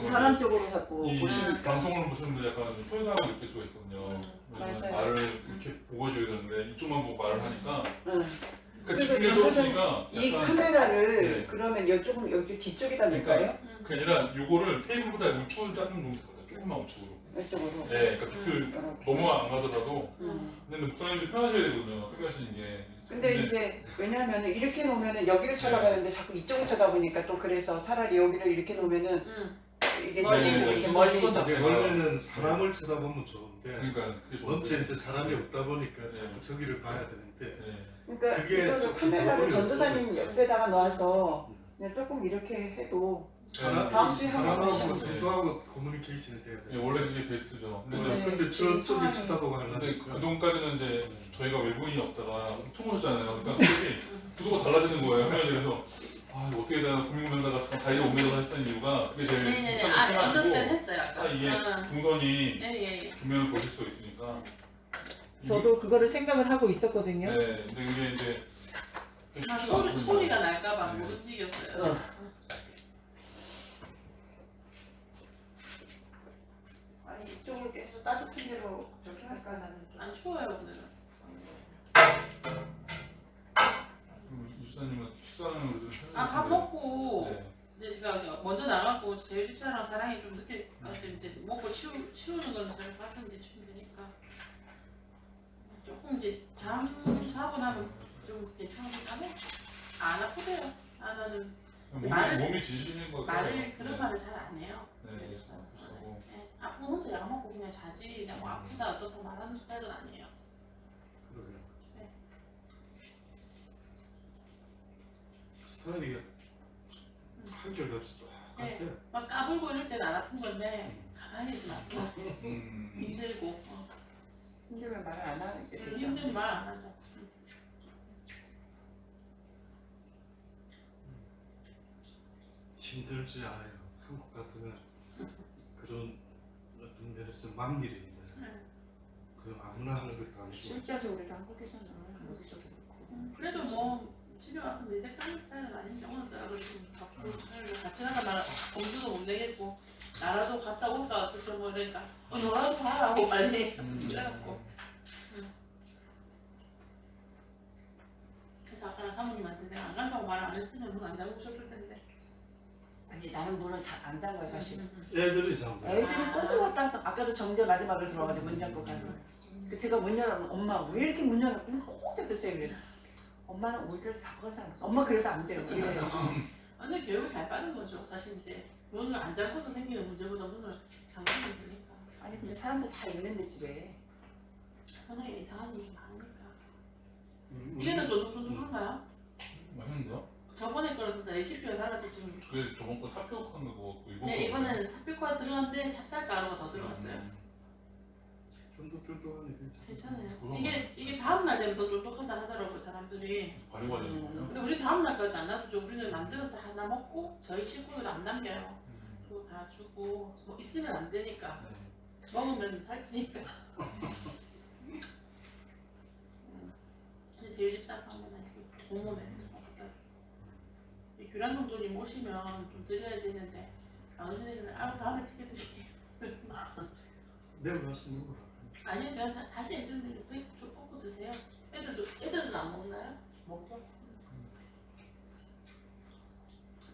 사람 쪽으로 자꾸 이 보시니까 방송을 보시는 분들 약간 소외감을 느낄 수가 있거든요. 왜냐면 맞아요. 말을 이렇게 보고 해줘야 되는데 이쪽만 보고 말을 하니까 응. 그러니까 그리고 집중해서 하니까 이 약간 카메라를 네. 그러면 이쪽은 여기 뒤쪽에다 놓을까요? 그게 아니라 요거를 테이블보다 우측을 짜는 정도 되거든요. 조금만 우측으로. 이쪽으로. 네, 그러니까 밑을 이렇게. 너무 안 가더라도 응. 근데 목사님들이 편하셔야 되거든요. 생각하시는 게. 근데 이제 왜냐하면 이렇게 놓으면은 여기를 쳐다보는데 자꾸 이쪽을 쳐다보니까 또 그래서 차라리 여기를 이렇게 놓으면은 이게 멀리 좀 보고 이렇게 있어. 멀리 있어. 있어. 네. 원래는 사람을 쳐다보면 좋은데 그러니까 그게 원체 좋은데. 이제 사람이 없다 보니까 네. 자꾸 저기를 봐야 되는데 네. 그러니까 그게 이거를 좀 카메라를 어려워요. 전도사님 옆에다가 놔서 그냥 조금 이렇게 해도 다음 주에 한번 사람하고 보시면 성도하고 커뮤니케이션이 돼야 네, 돼. 원래 그게 베스트죠. 근데, 네. 근데 저쪽에 상황이- 쳐다보고 하려니까 근데 그동안까지는 이제 저희가 외부인이 없다가 엄청 오셨잖아요. 그러니까 갑자기 구도가 달라지는 거예요. 화면이. 그래서 아 이거 어떻게 되나 고민하다가 자리를 옮겨서 했던 이유가 그게 제일 네네네. 목사님 아, 편하시고 언더스탠 했어요. 아까. 딱 이게 동선이 예예. 조명을 보실 수 있으니까. 저도 그거를 생각을 하고 있었거든요. 네, 근데 이게 이제 아, 쉽지가 않거든요. 소리가 날까봐 네. 못 움직였어요. 아니 이쪽을 계속 따뜻한 데로 저렇게 할까 나는 좀. 안 추워요 오늘은. 유사님은 식사는 그래도 아 밥 먹고 네. 이제 제가 먼저 나가고 제일 집사랑 사랑이 좀 늦게 가서 이제 먹고 치우는 거는 저희 가서 이제 치우면 되니까 조금 이제 잠 자고 나면 좀 괜찮으니까는 안 아프대요. 아 나는 몸이 지시는 거 말을 그런 말을 잘 안 해요. 네, 그래서 아프시다고. 네, 아프면 혼자 약 먹고 그냥 자지 그냥 뭐 아프다 어떻다 말하는 스타일은 아니에요. 그러게요. 네. 스타일이 한결같이 똑같아. 막 까불고 이럴 때는 안 아픈 건데 가만히 있으면 아파. 힘들고 힘들면 말을 안 하는 게 되죠. 힘들면 말 안 하죠. 힘들지 않아요. 한국 같으면 그런 어떤 면에서 막일인데 그 아무나 하는 것도 아니고. 실제로 우리도 한국에서는 어디서 그렇고. 그래도 뭐 집에 와서 내백 하는 스타일은 아닌데 오늘따라 좀 바쁘고 같이 나가면 공주도 못 내겠고 나라도 갔다 올까 어떻게 뭐 이러니까 너라도 가라고 빨리 그래갖고 그래서 아까 사모님한테 내가 안 간다고 말 안 했으면 문 안 잠그셨을 텐데 아니 나는 문을 잘 안 잠궈요 사실. 애들이 잠궈. 애들이 꼼꼼 왔다 아까도 정재 마지막으로 들어가는데 문 잠고 가는. 그 제가 문 열면 엄마 왜 이렇게 문 열면 꼭 닫으세요 이래. 엄마는 올 때서 사고가 잘 났어. 엄마 그래도 안 돼요. 이래요. 근데 교육을 잘 받은 거죠. 사실 이제 문을 안 잠궈서 생기는 문제보다 문을 잠그면 되니까 아니 근데 사람들 다 있는데 집에. 현장에 이상한 일이 많으니까 이게 더 쫀득쫀득한가요? 맛있는가? 저번에 거는 레시피가 달라서 지금 그래 저번 거 타피오카인 거 먹었고 이번 네, 거 이거는 타피오카 들어갔는데 찹쌀가루가 더 들어갔어요. 쫀득쫀득하니 괜찮아요. 그건 이게 다음 날 되면 더 쫀득하다 하더라고요 사람들이. 바리바리 근데 우리 다음 날까지 안 놔두죠. 우리는 만들어서 하나 먹고 저희 식구들 안 남겨요. 그리고 다 주고 뭐 있으면 안 되니까 먹으면 살찌니까. 근데 제일 집 싹하면 고모네. 규란동도님 오시면 좀 드려야 되는데 당신들은 다음에 튀겨 드릴게요. 내일 말씀 먹어라. 아니요, 제가 다시 애들한테 좀 꽂고 드세요. 애들은 안 먹나요? 먹죠.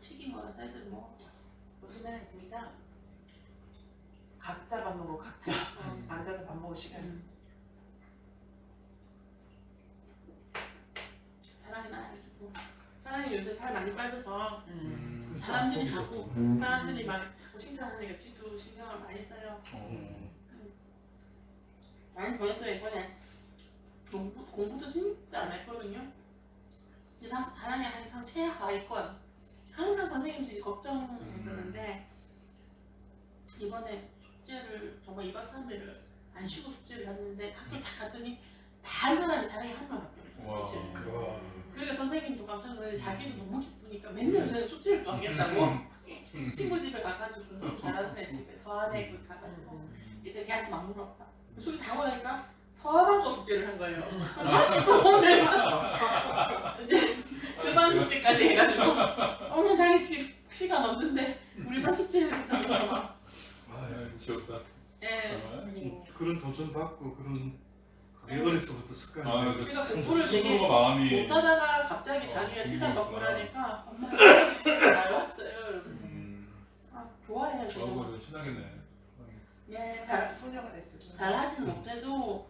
튀긴 거라서 애들 먹어. 요즘에는 진짜 각자 밥 먹고 각자 앉아서 밥 먹을 시간. 사랑이 나야주고 사랑이 요새 살 많이 빠져서 음. 사람들이 자꾸 칭찬하니까 지도 신경을 많이 써요. 많이 보냈어요. 이번에 공부도 진짜 안 했거든요. 이제 사랑이 항상 최하위권. 항상 선생님들이 걱정했었는데 이번에 숙제를 정말 2박 3일을 안 쉬고 숙제를 했는데 학교를 딱 갔더니 다 한 사람이 사랑이 한 명밖에 와. 없어요. 숙제를. 와. 그러니까 선생님도 깜짝 놀랐는데 자기도 너무 기쁘니까 맨날 요새 숙제를 또 하겠다고 친구 집에 가가지고 좀 잘하는 애 집에 서한에 그 가가지고 이때 걔한테 막 물어봐. 숙제 다 보니까 서반 거 숙제를 한 거예요. 다시 또 오늘 이제 그반 숙제까지 해가지고 오늘 자기 시간 없는데 우리 반 숙제를 했다면서 막. 미쳤다. 예. 그런 도전 받고 그런 그게 어려서부터 습관이. 그러니까 공부를 되게 스스로가 마음이 못하다가 갑자기 자기가 칭찬 받고 그러니까 엄마가 잘 왔어요. 아, 좋아해요. 저하고 친하겠네. 네, 소녀가 됐어. 잘하진 못해도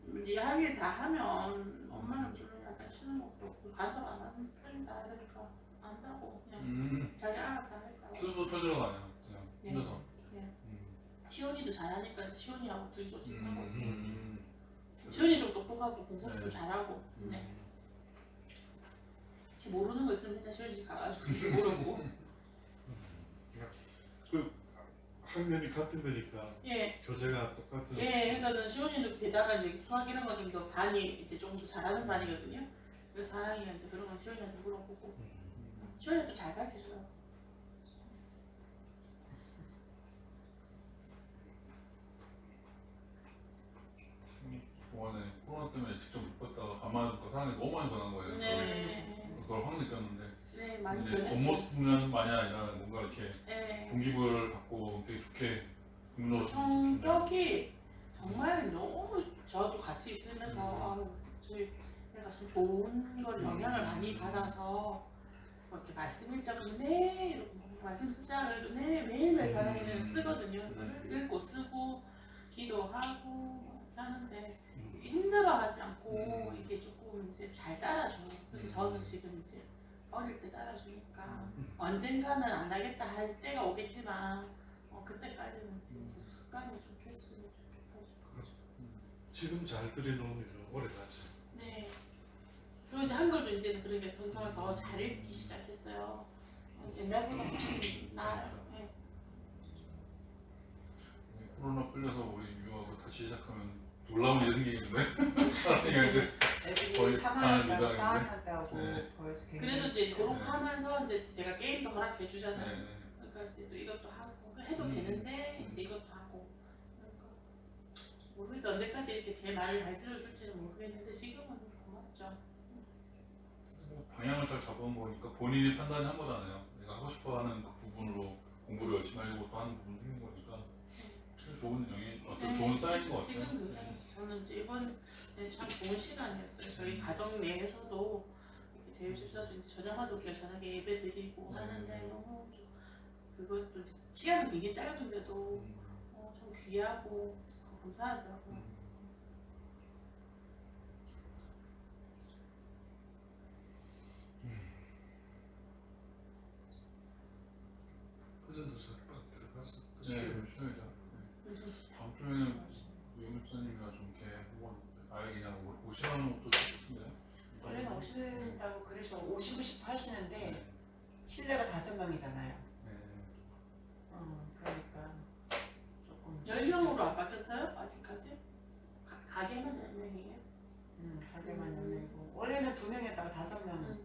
네 할 일 다 하면 엄마는 별로 약간 쉬는 것도 없고 간섭 안 하는 편이다 이러니까 안다고 그냥 자기 알아서 하겠다고. 스스로 터지러 가냐 그냥 네. 혼자서. 네. 시온이도 잘하니까 시온이하고 둘이 소집하고 있어요. 음. 시온이 좀 똑똑하고 공부도 네. 잘하고 네. 모르는 거 있으면 일단 시온이 가가지고 물어보고 그 학년이 같은 거니까 예. 교재가 똑같은. 예, 그러니까 시온이도 게다가 이제 수학 이런 거 좀 더 반이 이제 좀 더 잘하는 반이거든요. 그래서 사랑이한테 그런 건 시온이한테 물어보고 시온이도 잘 가르쳐줘요. 동안에 코로나 때문에 직접 못 봤다가 가만히 보니까 사람이 너무 많이 변한 거예요. 네. 그걸 확 느꼈는데 네, 많이 이제 변했어요. 겉모습만이 아니라 뭔가 이렇게 네. 동기부여를 갖고 되게 좋게 긍정적으로 성격이 정말 너무 저도 같이 있으면서 아유, 저희 내가 좀 좋은 걸 영향을 많이 받아서 뭐 이렇게 말씀 읽자면 네 이러고 말씀 쓰자 그래도 네 매일매일 사랑이는 쓰거든요. 읽고 쓰고 기도하고 하는데 힘들어하지 않고 음. 이게 조금 이제 잘 따라줘요. 그래서 저는 지금 이제 어릴 때 따라주니까 언젠가는 안 하겠다 할 때가 오겠지만 그때까지는 지금 계속 습관이 좀 됐으면 좋겠다. 지금 잘 들여놓으면 오래 가지. 네. 그리고 이제 한글도 이제는 그렇게 성경을 더 잘 읽기 시작했어요. 옛날보다 훨씬 나아요. 네. 코로나 끌려서 우리 유학을 다시 시작하면 놀라운 일이 생기는데 사람이가 이제 애들이 거의 3학년 때하고 반을 4학년 때하고 네. 거기서 그래도 이제 졸업하면서 이제 제가 게임도 허락해 주잖아요. 네. 그러니까 이제 또 이것도 하고 해도 되는데 이제 이것도 하고 그러니까 모르겠어 언제까지 이렇게 제 말을 잘 들어줄지는 모르겠는데 지금은 고맙죠. 방향을 잘 잡은 거니까 본인이 판단한 거잖아요. 내가 하고 싶어하는 그 부분으로 공부를 열심히 하려고 또 하는 부분이 생긴 거니까 좋은 영향, 어떤 좋은 사인인 것 같아요. 지금 굉장히 저는 이제 이번 참 좋은 시간이었어요. 저희 가정 내에서도 이렇게 제휴집사도 이제 저녁마다 우리가 저녁에 예배 드리고 하는데 너무 좀 그것도 시간은 되게 짧은데도 참 귀하고 감사하더라고요. 그전도 석방 들어갔어. 네, 쉬어야죠. 다음 주에는 유영 목사님이랑 좀 이렇게 한번 아예 그냥 오시라는 것도 좋은데. 원래는 오신다고 그래서 오시고 싶어 하시는데 네. 실내가 5명이잖아요. 네. 그러니까 조금 10명으로 안 바뀌었어요? 아직까지? 가게만 10명이에요? 가게만 10명이고 원래는 2명이었다가 5명.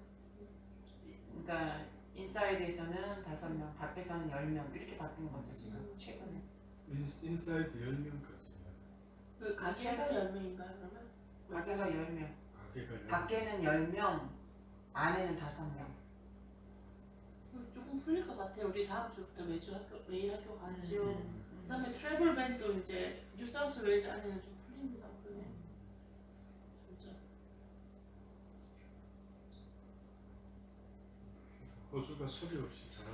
그러니까 인사이드에서는 5명, 밖에서는 10명 이렇게 바뀐 거죠 지금 최근에. 인사이드 10명까지. 그 가게가 10명인가요 그러면? 가게가 10명, 가게가 10명. 밖에는 10명, 안에는 5명. 조금 풀릴 것 같아요. 우리 다음 주부터 매일 학교 가지요. 음. 그다음에 트래블 밴도 이제 뉴사우스 웨일즈 안에는 좀 풀립니다. 그게 진짜. 호주가 소리 없이 잘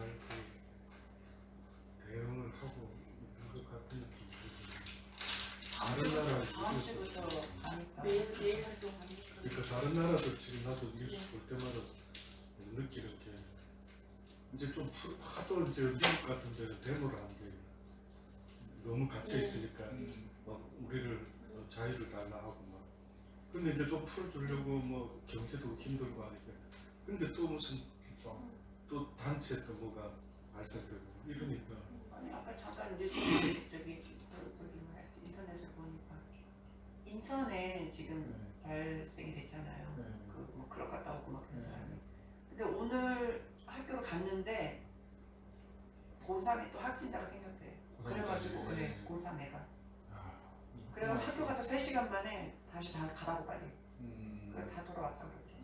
대응을 하고 있는 것 같은 느낌이 다른 나라 다음 주부터 가니까. 매일 학교 가니까. 그러니까 다른 나라들 지금 나도 뉴스 볼 때마다 느끼는 게 이제 좀 하도 이제 미국 같은 데는 데모를 안 돼. 너무 갇혀 있으니까 막 우리를 자유를 달라 하고 막. 근데 이제 좀 풀어주려고 뭐 경제도 힘들고 하니까. 근데 또 무슨 그렇죠. 또 단체 또 뭐가 발생되고 이러니까 아니 아까 잠깐 뉴스 저기 인터넷에 보니까 인천에 지금 발생이 됐잖아요. 네. 그뭐 클럽 갔다 오고 막 그런 네. 사람이. 근데 오늘 학교를 갔는데 고3에 또 확진자가 생겼대. 그래가지고 네. 네, 고3 애가. 아, 그래가지고 학교 갔다 3시간 만에 다시 다 가라고 빨리. 그래 다 돌아왔다 그러죠.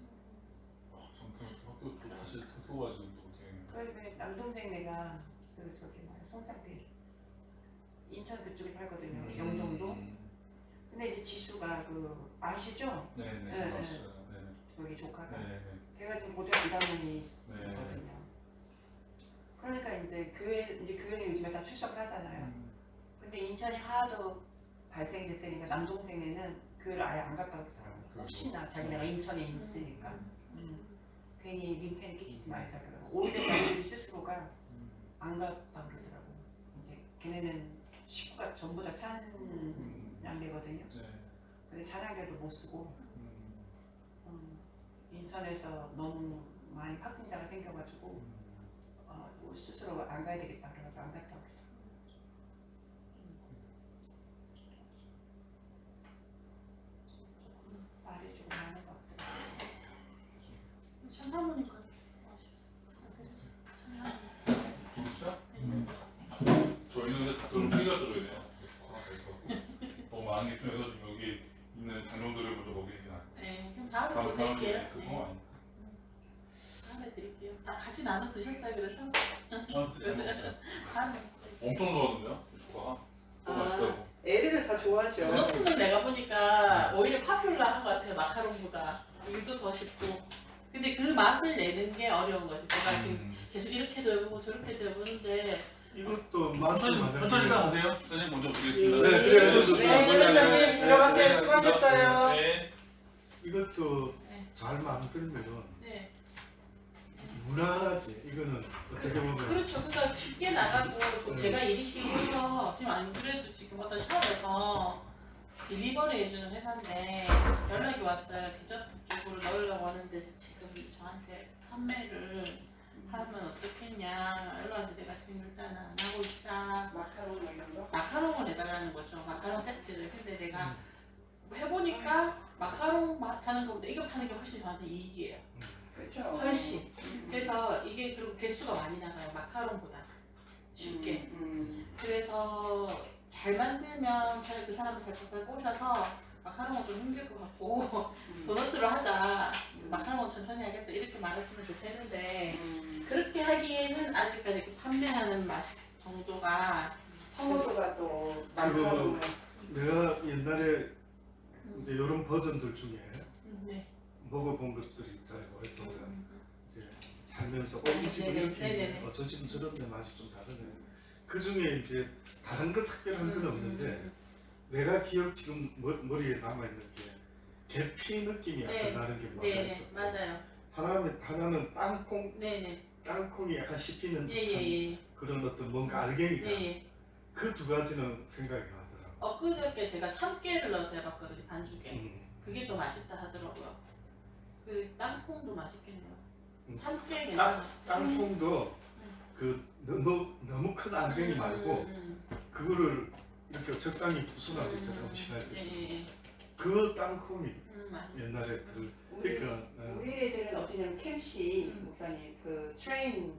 잠깐 학교 또 다시 터져가지고 또 어떻게. 그래 남동생 내가 그 저기 뭐야 송상필 인천 그쪽에 살거든요. 영종도. 근데 이제 지수가 그 아시죠? 네네. 네, 들어왔어요. 네. 여기 조카가. 네. 걔가 지금 고등학교 2학년이거든요. 네. 그러니까 이제 교회는 요즘에 다 출석을 하잖아요. 근데 인천이 하도 발생이 됐다니까 남동생에는 교회를 아예 안 갔다 오더라고요. 혹시나 자기네가 인천에 있으니까 괜히 민폐를 끼치지 말자 그러고 오히려 자기들 스스로가 안 갔다 그러더라고요. 이제 걔네는 식구가 전부 다 찬양대거든요. 네. 근데 찬양대도 못 쓰고 인천에서 너무 많이 확진자가 생겨가지고 스스로 안 가야 되겠다 그래가지고 안 갔다 오더라고요. 말이 좀 많은 것 같더라고요. 천사모니까 진짜? 저희는 근데 다들 피가 들어야 돼요. 축하가 돼서 너무 많은 게 필요해서 지금 여기 있는 장면들을 먼저 먹이는 게 나아요. 네, 그럼 다음에 또 드릴게요. 그거 아니에요? 다음에 드릴게요. 다 같이 나눠 드셨어요, 그래서? 아, 잘 먹었어요. 다음에. 엄청 좋아하던데요? 축하가 너무 맛있다고. 애들은 다 좋아하죠. 도너츠는 내가 보니까 오히려 파퓰러한 것 같아요, 마카롱보다. 일도 더 쉽고. 근데 그 맛을 내는 게 어려운 거죠. 제가 지금 계속 이렇게도 해보고 저렇게도 해보는데 이것도 말씀하는 천천히 따라가세요. 선생님 먼저 보겠습니다. 네, 그래요. 네, 선생님 들어가세요. 수고하셨어요. 네. 이것도 네. 잘 만들면 네. 무난하지. 이거는 어떻게 보면 그렇죠. 그러니까 쉽게 나가고 또 네. 제가 일이 쉬워서 지금 안 그래도 지금 어떤 샵에서 딜리버리 해주는 회사인데 연락이 왔어요. 디저트 쪽으로 넣으려고 하는데 지금 저한테 판매를 하면 어떻겠냐. 연락이 내가 지금 일단은 안 하고 있다. 마카롱 뭐 이런 거? 마카롱을 해달라는 거죠. 마카롱 세트를. 근데 내가 해보니까 마카롱 파는 것보다 이거 파는 게 훨씬 저한테 이익이에요. 그렇죠. 훨씬. 그래서 이게 그리고 개수가 많이 나가요. 마카롱보다. 쉽게. 그래서 잘 만들면 잘 그 사람을 잘 꼬셔서 마카롱은 좀 힘들 것 같고 도너츠로 하자. 마카롱은 천천히 하겠다. 이렇게 말했으면 좋겠는데 그렇게 하기에는 아직까지 이렇게 판매하는 맛 정도가 선호도가 또 그리고 마카롱. 내가 옛날에 이제 이런 버전들 중에 네. 먹어본 것들이 잘 오랫동안 이제 살면서 네, 이 집은 네, 이렇게 네, 네, 네. 어떤 집은 저런데 맛이 좀 다르네. 그 중에 이제 다른 거 특별한 건 없는데 내가 기억 지금 머리에 남아 있는 게 계피 느낌이 약간 네. 나는 게 뭐가 네네 있어. 맞아요. 하나는 땅콩 네네 땅콩이 약간 씹히는 듯한 예예예 그런 어떤 뭔가 알갱이다. 예예. 그 두 가지는 생각이 나더라고. 엊그저께 제가 참깨를 넣어서 해봤거든요 반죽에. 음. 그게 더 맛있다 하더라고요. 그 땅콩도 맛있겠네요. 음. 참깨 괜찮아. 땅콩도 그 너무 큰 알갱이 말고 그거를 이렇게 적당히 부순하고 있잖아 음식할 때. 예예예. 그 땅콩이 맛있어. 옛날에 들 우리 그러니까 우리 애들은 어떠냐면 캠시 목사님 그 트레인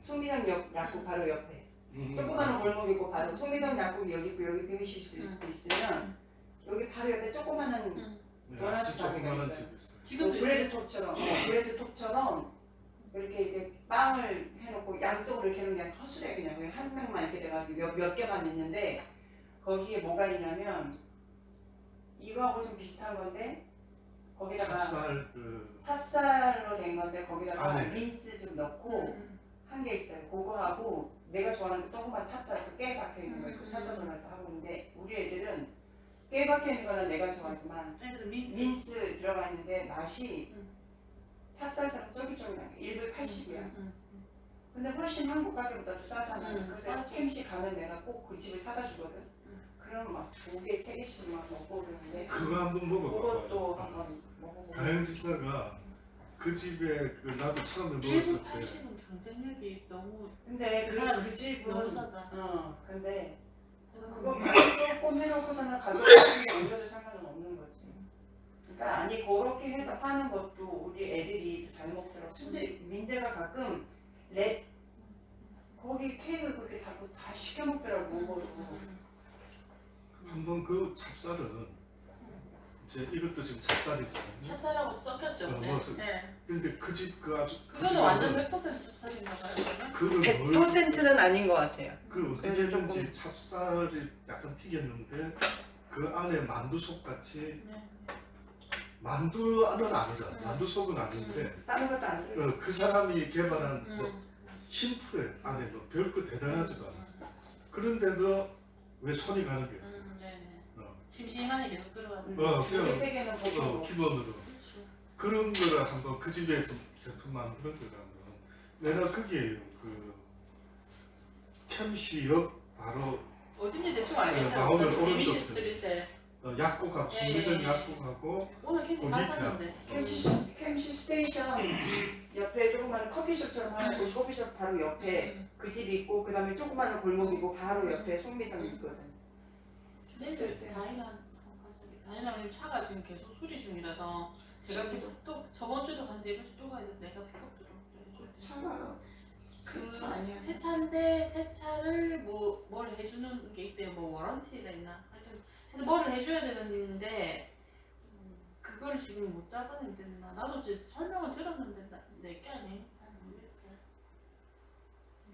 송미정 약국 바로 옆에 조그마한 골목이고 바로 송미정 약국이 여기 있고 여기 비미시스도 있으면 여기 바로 옆에 조그마한 아주 조그만한 집이 있어요. 지금도 브레드 톱처럼 브레드 톱처럼 이렇게 빵을 해놓고 양쪽으로 이렇게 해놓은 게 아니라 허술해 그냥 한 명만 이렇게 돼가지고 몇 개만 있는데 거기에 뭐가 있냐면 이거하고 좀 비슷한 건데 거기다가 찹쌀 그 찹쌀로 된 건데 거기다가 안에. 민스 좀 넣고 한 게 있어요. 그거하고 내가 좋아하는 그 조그만 찹쌀 그깨 박혀 있는 거 그 찹쌀로 넣어서 하고 있는데 우리 애들은 깨 박혀 있는 거는 내가 좋아하지만 애들은 민스. 민스 들어가 있는데 맛이 찹쌀처럼 쫄깃쫄깃한 게 1불 80이야. 근데 훨씬 한국 가격보다도 싸잖아. 그래서 싸죠. 캠시 가면 내가 꼭 그 집을 사다 주거든. 그럼 막 2개, 3개씩 막 먹고 그러는데 그거 한번 먹어봐요. 그것도 한번 먹어보고. 가영 집사가 그 집에 그 나도 처음에 1분 먹었을 때 80은 경쟁력이 너무 근데 그 그 사람 집은 너무 싸다. 근데 그거 조금 해놓고서는 가격이 올려도 상관은 없는 거지. 그러니까 아니 그렇게 해서 파는 것도 우리 애들이 잘 먹더라고. 근데 민재가 가끔 랩 거기 케이크를 그렇게 자꾸 다 시켜 먹더라고. 그거로. 한번 그 찹쌀은 이제 이것도 지금 찹쌀이잖아요. 찹쌀하고 섞였죠. 어, 네. 맞아. 네. 근데 그 집 그 아주 그거는 완전 100% 찹쌀인가 봐요. 그러면? 그걸 뭘 100%는 아닌 것 같아요. 그 어떻게 그래도 했는지 찹쌀이 약간 튀겼는데 그 안에 만두속 같이 네. 만두는 아니라 만두속은 아닌데 다른 것도 안 들어. 그 사람이 개발한 뭐 음. 심플해 안에 뭐 별거 대단하지도 않아. 그런데도 왜 손이 가는 게 있어. 네네. 어. 심심하니 계속 들어가는. 어, 우리 그냥 세계는 보고 기본으로 그렇죠. 그런 거를 한번 그 집에서 제품 만드는 거라면 내가 그게 그 캠시역 바로 어딘지 대충 알겠어요. 나오는 저는 오른쪽 BBC 편. 스트릿에 약국하고 예, 송매점 예, 예. 약국하고 오늘 캠핑 거기 갔었는데. 캠시 스테이션 옆에 조그마한 커피숍처럼 하나 있고 커피숍 바로 옆에 그 집이 있고 그 다음에 조그마한 골목이고 바로 옆에 송미점이 있거든. 내일 다이나님 차가 지금 계속 수리 중이라서 제가 또 저번 주도 갔는데 이번 주 또 가야 돼서 내가 픽업 들어줘야 차가 그 아니야. 새 차인데 새 차를 뭘 해주는 게 있대요. 뭐 워런티가 있나? 하여튼 뭐를 해줘야 되는데 그걸 지금 못 잡아낸댔나? 나도 이제 설명을 들었는데 내게 아니? 잘 모르겠어요.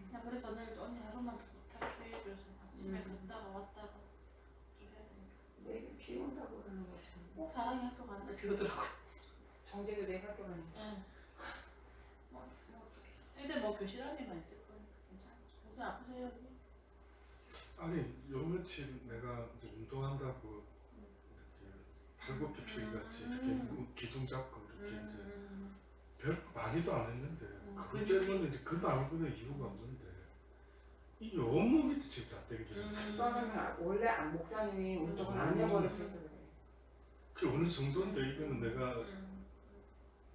그냥 그래서 오늘 언니 하루만 더 부탁해. 그래서 집에 갔다가 왔다가 좀 해야 되니까. 내일 비 온다고 그러는 거 같아. 꼭 사랑이 학교 갔는데 비 오더라고. 정대도 내 학교 가는 응. 뭐 어떡해. 애들 뭐 교실 안에만 있을 거니까 괜찮아. 무슨 아프세요? 여기? 아니 요 며칠 내가 이제 운동한다고 이렇게 팔굽혀펴기 같이 이렇게 기둥 잡고 이렇게 이제 별 많이도 안 했는데 그것 때문에 이제 그 말고는 이유가 없는데 이 온몸이 지금 다 땡기는 그거는 원래 목사님이 운동을 안 해버려서 그래. 그게 어느 정도인데 이거는 내가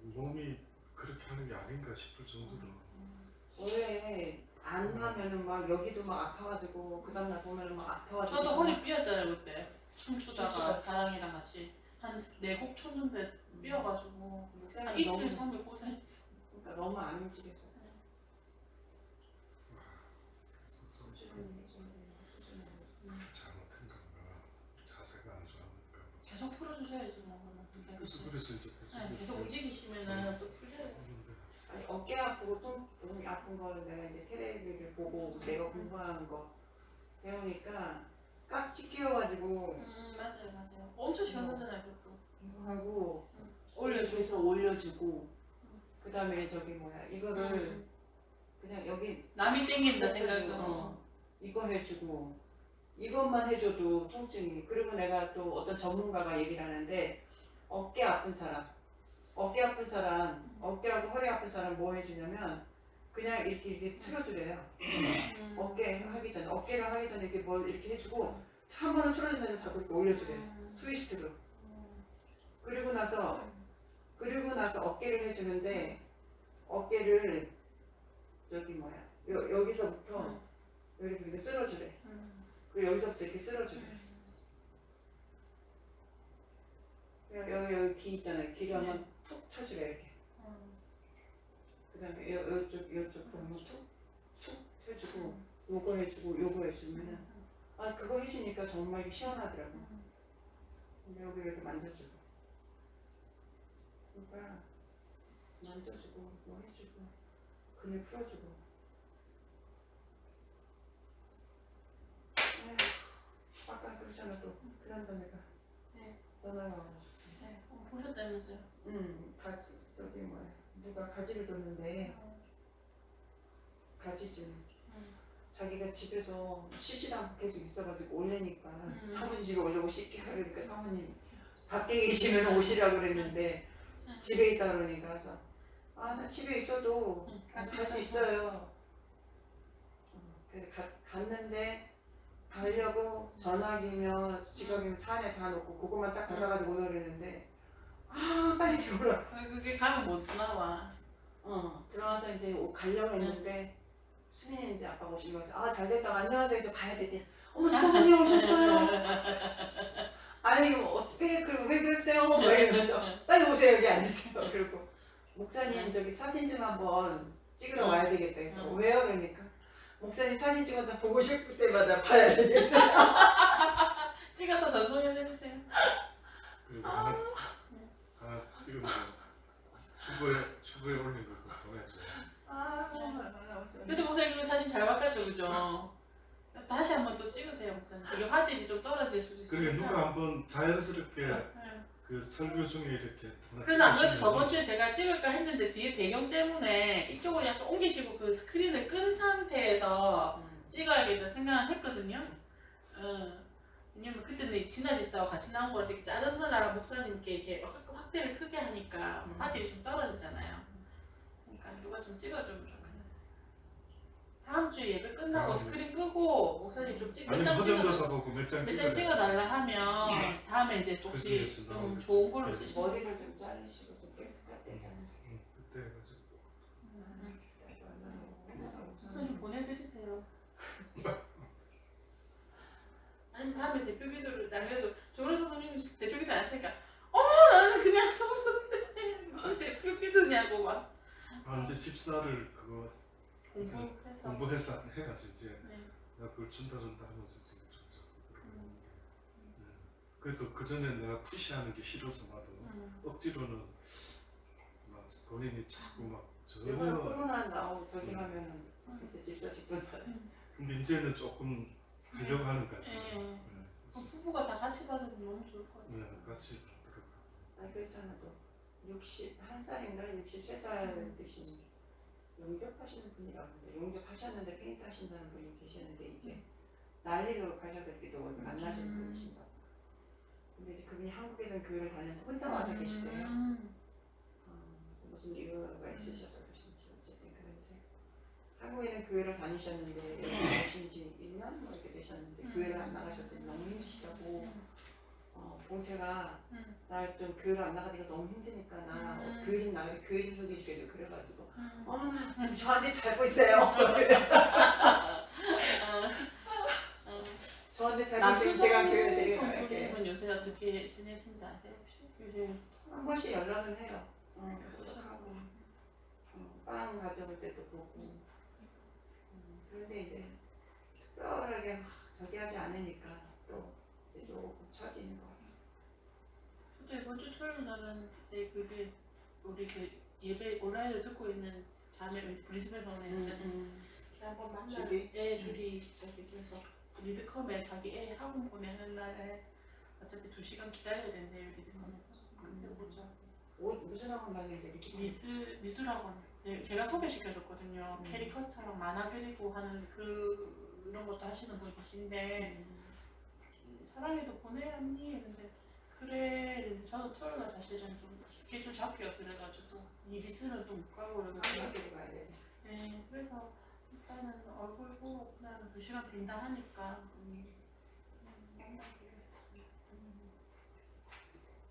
몸이 그렇게 하는 게 아닌가 싶을 정도로 원래 안 하면은 막 여기도 막 아파가지고 그 다음날 보면은 막 아파가지고. 저도 허리 삐었잖아요 그때. 춤추다가 춤추다가. 사랑이랑 같이 한 4곡 췄는데 삐어가지고 한 목사님 이틀 너무, 3일 고생했어. 그러니까 너무 안 움직여서. 잘못한 건가 자세가 안 좋으니까 계속 풀어주셔야지 뭐. 어떻게 그래서 이제 네, 계속 움직이시면은 또 풀려요. 아니 어깨 아프고 똥 아픈 거는 내가 이제 테레비를 보고 내가 공부하는 거 배우니까 깍지 끼워가지고 맞아요. 엄청 시원하잖아요 그것도. 이거 하고 올려주고. 올려주고 그 다음에 저기 뭐야 이거를 그냥 여기 남이 땡긴다 생각으로. 이거 해주고 이것만 해줘도 통증이. 그리고 내가 또 어떤 전문가가 얘기를 하는데 어깨 아픈 사람 어깨하고 허리 아픈 사람 뭐 해주냐면 그냥 이렇게 틀어주래요. 어깨가 하기 전에 이렇게 뭘 이렇게 해주고 한 번은 틀어주면서 자꾸 이렇게 올려주래. 트위스트로. 그리고 나서 어깨를 해주는데 어깨를 저기 뭐야 여기서부터 이렇게 쓸어주래. 그리고 여기서부터 이렇게 쓸어주래. 여기 귀 있잖아요. 귀를 한번 툭 쳐주래 이렇게. 그 다음에 요쪽 보면 툭 해주고 요거 해주면은 그거 해주니까 정말 시원하더라고. 근데 여기 이렇게 만져주고 그러니까 만져주고 뭐 해주고 근육 풀어주고 아까 그러잖아 또 그런다 내가 전화가 와서 보셨다면서요? 가지 저기 뭐야 누가 가지를 줬는데 가지지 자기가 집에서 쉬지도 않고 계속 있어가지고 오려니까 사모님 집에 오려고 씻게 그러니까 사모님 밖에 계시면 오시라고 그랬는데 집에 있다 그러니까 그래서 나 집에 있어도 갈 수 있어요. 그래서 갔는데 가려고 전화기며 지갑이며 차 안에 다 놓고 그것만 딱 받아가지고 오라 그랬는데 빨리 들어오라고. 그게 가면 못 나와. 들어와서 이제 가려고 했는데 수민이 이제 아빠가 오신 거죠. 잘됐다. 안녕하세요. 이제 가야 되지. 어머 사모님 오셨어요. 아니 어떻게 왜 그랬어요? 막 이러면서 빨리 오세요. 여기 앉으세요. 그리고 목사님 저기 사진 좀 한번 찍으러 와야 되겠다. 그래서 왜요? 그러니까 목사님 사진 찍어서 보고 싶을 때마다 봐야 되겠다. 찍어서 전송해드리세요. 그리고 하나 찍으면 추부에 올리고 보내줘. 근데 목사님 그 사진 잘 바꿨죠, 그죠? 다시 한번 또 찍으세요, 목사님. 이게 화질이 좀 떨어질 수도 있으니까. 그래 누가 한번 자연스럽게 그 설교 중에 이렇게 하나 그래서 안 그래도 찍으시면 저번 주에 제가 찍을까 했는데 뒤에 배경 때문에 이쪽으로 약간 옮기시고 그 스크린을 끈 상태에서 찍어야겠다 생각을 했거든요. 왜냐면 그때는 진아 집사와 같이 나온 거라서 이렇게 자르느라 목사님께 이렇게 확대를 크게 하니까 화질이 좀 떨어지잖아요. 그러니까 누가 좀 찍어주면 좋겠네. 다음 주에 예배 끝나고 스크린 끄고 목사님 좀 아니 허전도사하고 몇 장 찍어달라 하면 다음에 이제 또 혹시 좀 좋은 걸로 쓰시면 머리를 좀 자르시고 좀 깨끗하대잖아. 그때 해가지고 목사님 보내드리세요. 아니 다음에 대표 기도를 안 그래도 조은선 선생님 대표 기도 안 했으니까 나는 그냥 성도인데 무슨 대표 기도냐고 막 이제 집사를 그거 공부해서 공부해서 해가지고 이제 네. 내가 그걸 준다 하면서 지금 좀 자꾸 그러고 있는데 그래도 그 전에 내가 푸시하는 게 싫어서 나도 억지로는 막 본인이 자꾸 막 이번 전혀 코로나 나오고 저기 하면은 이제 집사 직분 근데 이제는 조금 하려고 하는 것 같아요. 네. 부부가 다 같이 받으면 너무 좋을 것 같아요. 같이 들어가. 그렇잖아 또 61살인가 63살 되신 용접하시는 분이라고 하는데 용접하셨는데 페인트 하신다는 분이 계시는데 이제 난리로 가셔서도 만나시는 분이신가. 근데 이제 그분이 한국에서는 교회를 다니는데 혼자 와서 계시대요. 무슨 이유가 있으셔서 그러신지 어쨌든 그런데 한국에는 교회를 다니셨는데 여기 오신 지 1년 뭐 이렇게 되셨는데 교회를 안 나가셨더니 너무 힘드시다고 봉태가 나 좀 교회를 안 나가니까 너무 힘드니까 나 교회 좀 나가서 교회 좀 소개해주게 그래가지고 어머나 저한테 잘 보이세요. 저한테 잘 보이세요. 제가 교회 데려갈게. 남수성분은 요새 어떻게 지내신지 아세요 혹시? 요새 한 번씩 연락은 해요. 그러셨어요. 빵 가져올 때도 보고. 그런데 이제 특별하게 막 저기 하지 않으니까 또 이제 조금 처지는 거. 저도 이번 주 토요일 날은 이제 그게 우리 그 예배 온라인을 듣고 있는 자매 브리스벤에서 오는 이제 한번 만나. 주리? 예, 주리 저기 그래서 리드컴에 자기 애 학원 보내는 날에 어차피 2시간 기다려야 된대요 리드컴에서. 근데 보자. 무슨 학원 다니는데 이렇게 미술학원. 네, 제가 소개시켜줬거든요. 캐리커처럼 만화 그리고 하는 그런 것도 하시는 분이 계신데 사랑해도 보내야 하니? 했는데 그래. 근데 저도 토요일날 사실은 좀 스케줄 잡기가 그래가지고 일 있으면 또 못 가고 그러거든요. 학교로 가야 돼. 네, 그래서 일단은 얼굴 보고 그냥 2시간 빈다 하니까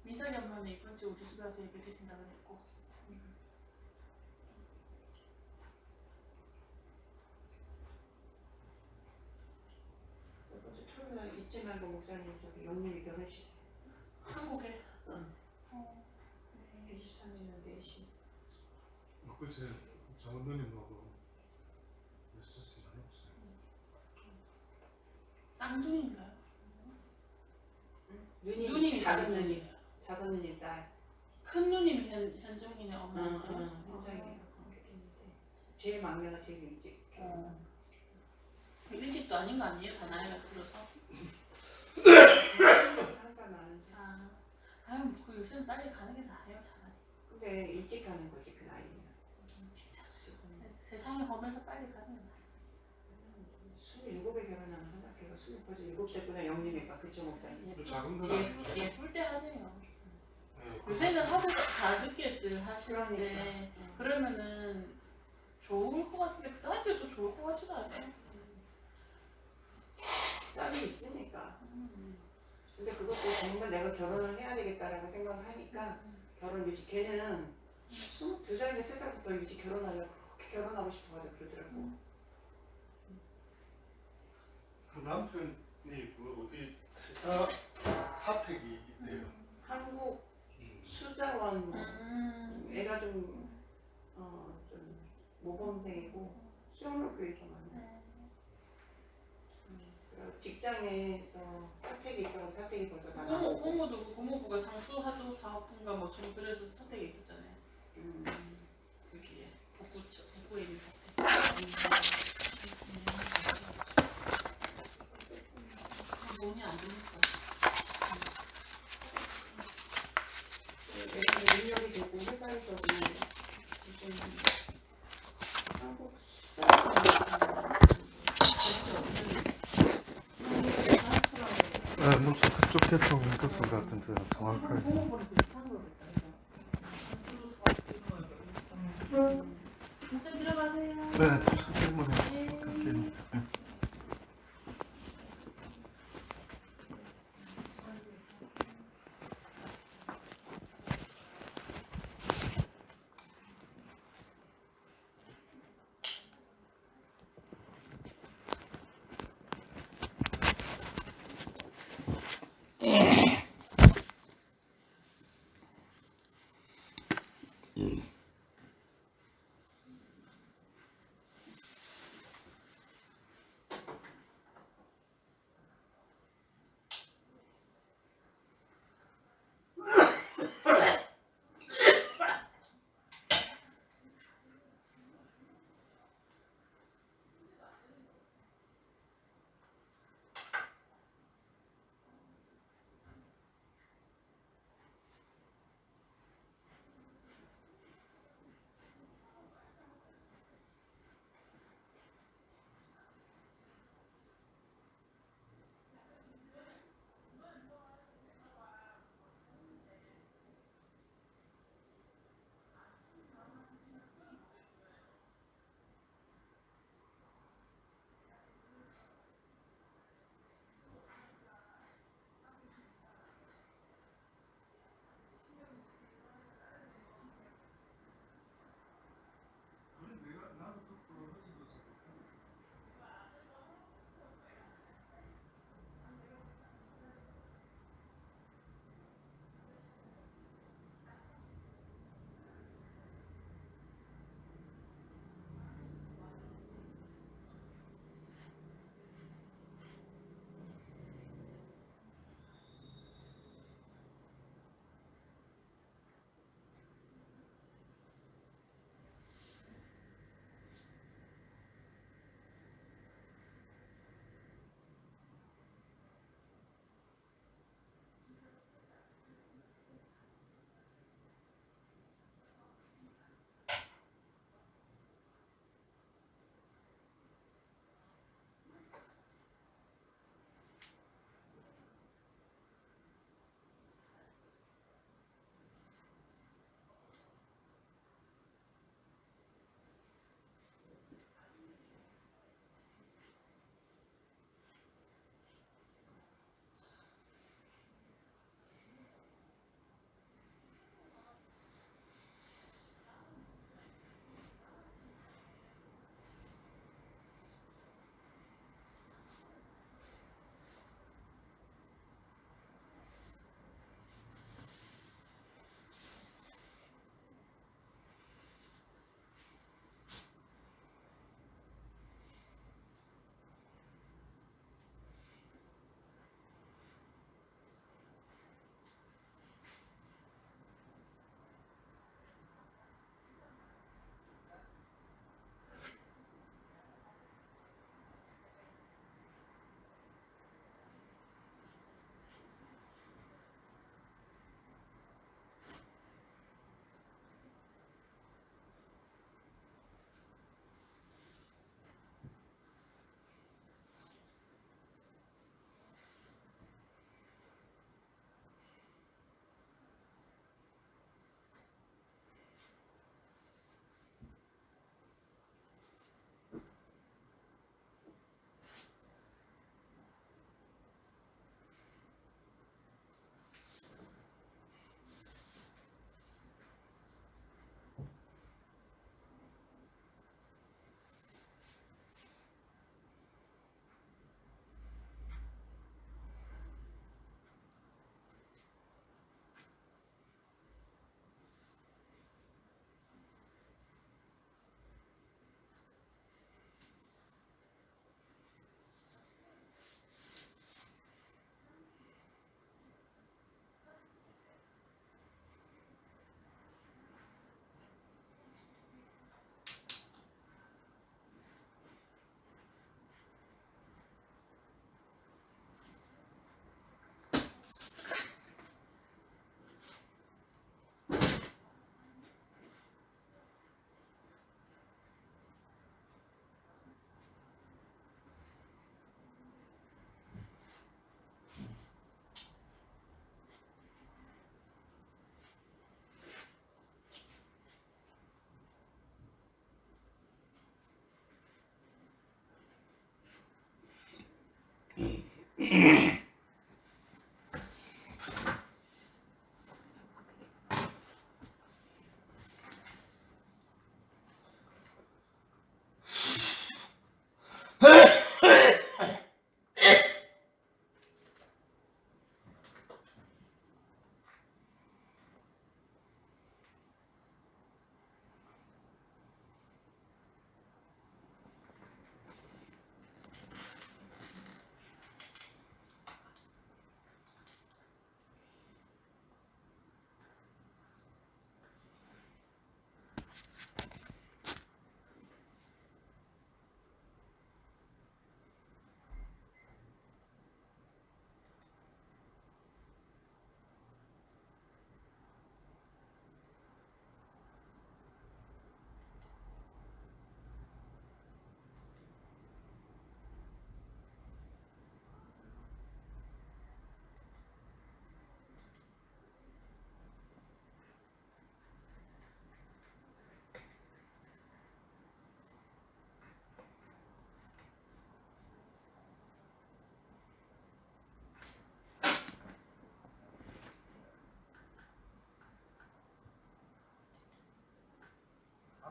민석이 엄마는 이번 주 우리 집에 와서 예배 드린다 그랬고 어제 토요일날 잊지 말고 목사님 저기 영림이 결혼식 한국에 응. 23일 23일날 4시. 그제 장모님하고 메시지 나눴어요. 쌍둥이인가요? 누님이 작은 누님 딸. 큰 누님이 현정이네 엄마세요? 현장이에요. 제일 막내가 제일 일찍 결혼. 일찍도 아닌 거 아니에요? 다 나이가 들어서? 항상 나는. 아유 그 요새는 빨리 가는 게 나아요 차라리. 근데 일찍 가는 거지 그 나이면. 세상이 험해서 빨리 가는 게 나아요. 27에 결혼하는 거다. 걔가 27 때구나 영림이가 그쪽 목사님. 작은 건 아니죠. 예쁠 때 하네요. 네, 요새는 하도 다 늦게들 하시는데 그러니까. 그러면은 좋을 것 같은데 그다지도 좋을 것 같지도 않아요. 짝이 있으니까. 근데 그것도 정말 내가 결혼을 해야 되겠다라고 생각을 하니까 결혼 일찍 걔는 22살인가 3살부터 일찍 결혼하려고 그렇게 결혼하고 싶어가지고 그러더라고. 그 남편이 그 어디 회사 사택이 있대요. 한국 수자원 애가 좀 모범생이고 수영학교에서 만나. 직장에서 사택이 있어서 사택이 벌써 다 나오고. 고모도 고모부가 상수하도 사업인가 뭐 좀 그래서 사택에 있었잖아요. 여기에 북구에 있는 사택. 돈이 안 드니까. 내가 능력이 되고 회사에서도 좀 한국 수자원 네, 무슨 그쪽 계통 것은 같은데 정확하게. 고모부는 비슷한 거겠다. 진짜 들어가세요. 네, 주식 때문에 그렇게.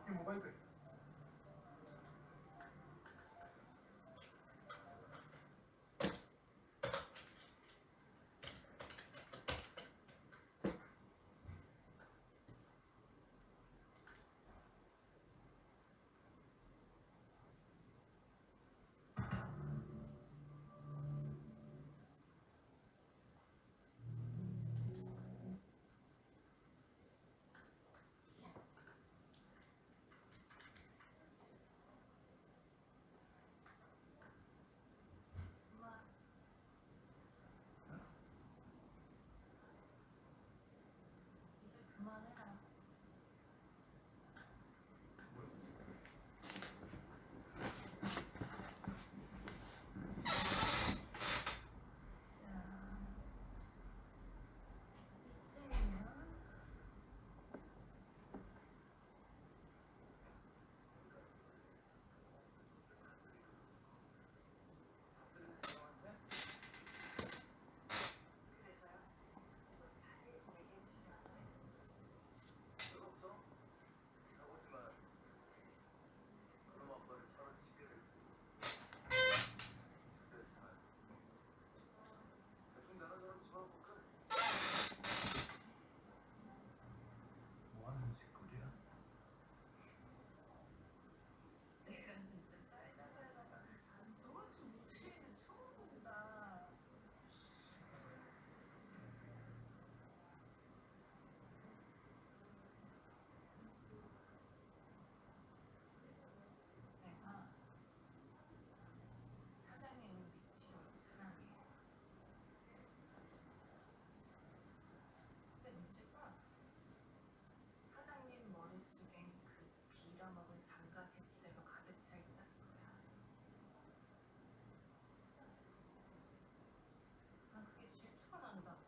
앞에 뭐가 있대? 뭐 하는 짓거리야? 내가 사장님을 미치도록 사랑해. 근데 문제가 사장님 머릿속엔 그 빌어먹은 장가 새끼들로 가득 차 있다는 거야. 난 그게 질투가 난다고.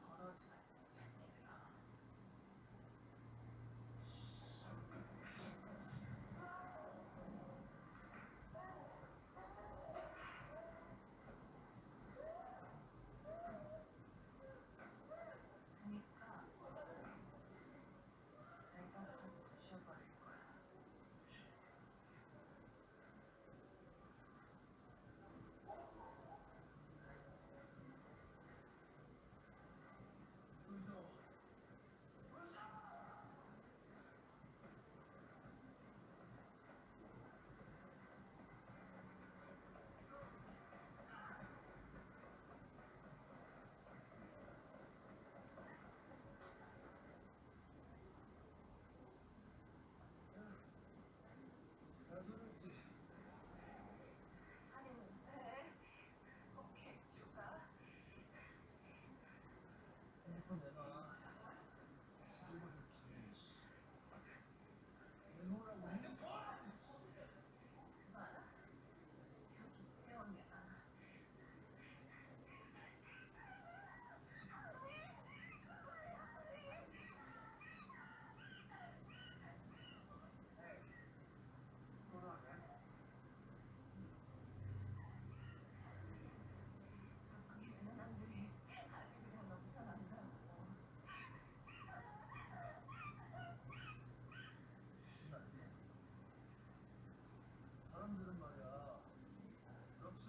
버러지 같은 새끼들아. 그러니까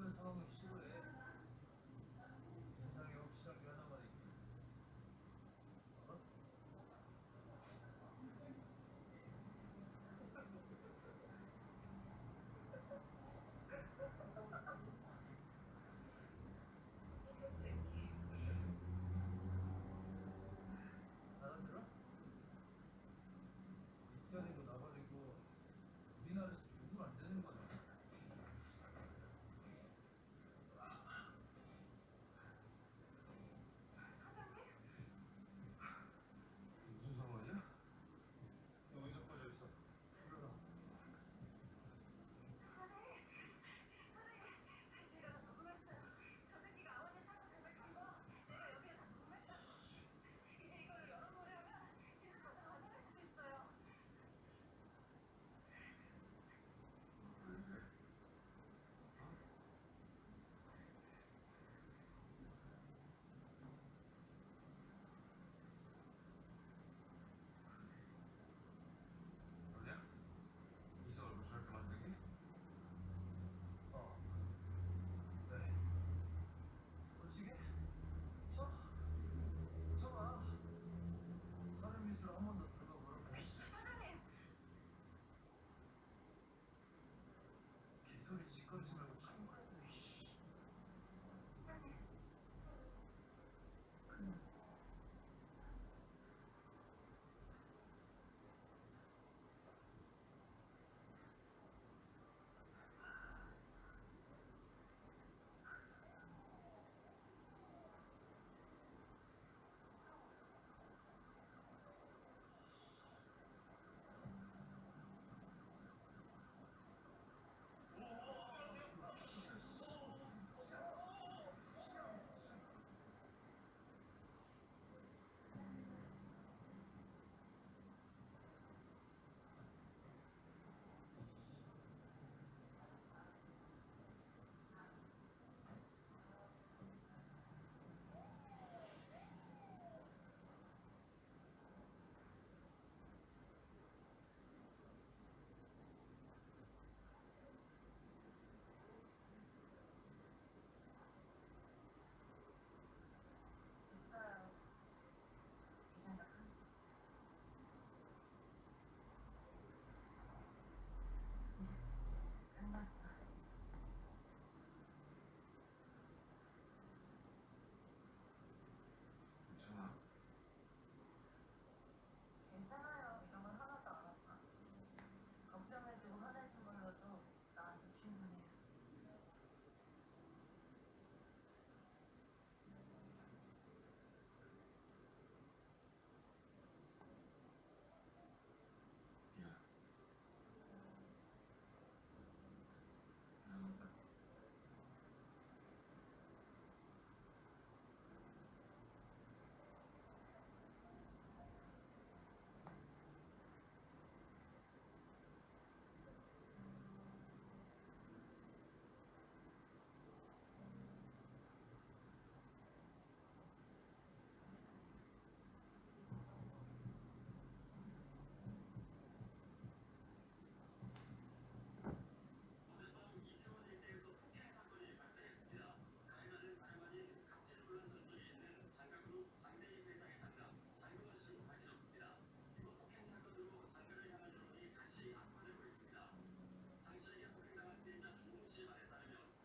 확실한 상황은 싫어해. 세상에 확실한 게 하나만 있지. 어? 알아들어? 이찬이도 나발이고 우리나라에서 욕을 안 되는 거야. 무슨 상황이야? 너 어디서 빠져 있어? 몰라. 제가 궁금했어요. 저 새끼가 아버님 사고 생각한 거 내가 여기에 다 궁금했다. 이제 이거를 열어보려면 진짜 다 가능할 수도 있어요. 너냐? 이사 얼굴 저렇게 만들게? 어. 네. 솔직히? 저? 저가 사람 미술 한 번 더 들어가 보라고. 사장님! 개소리 짓거리지 말고 정말. 사장님. 있어요. 이 생각은. 끝났어. 괜찮아. 괜찮아요. 이런 건 하나도 안 아파. 걱정해주고 화내준 걸로도 나한테 충분해요. 미안. 미안하다.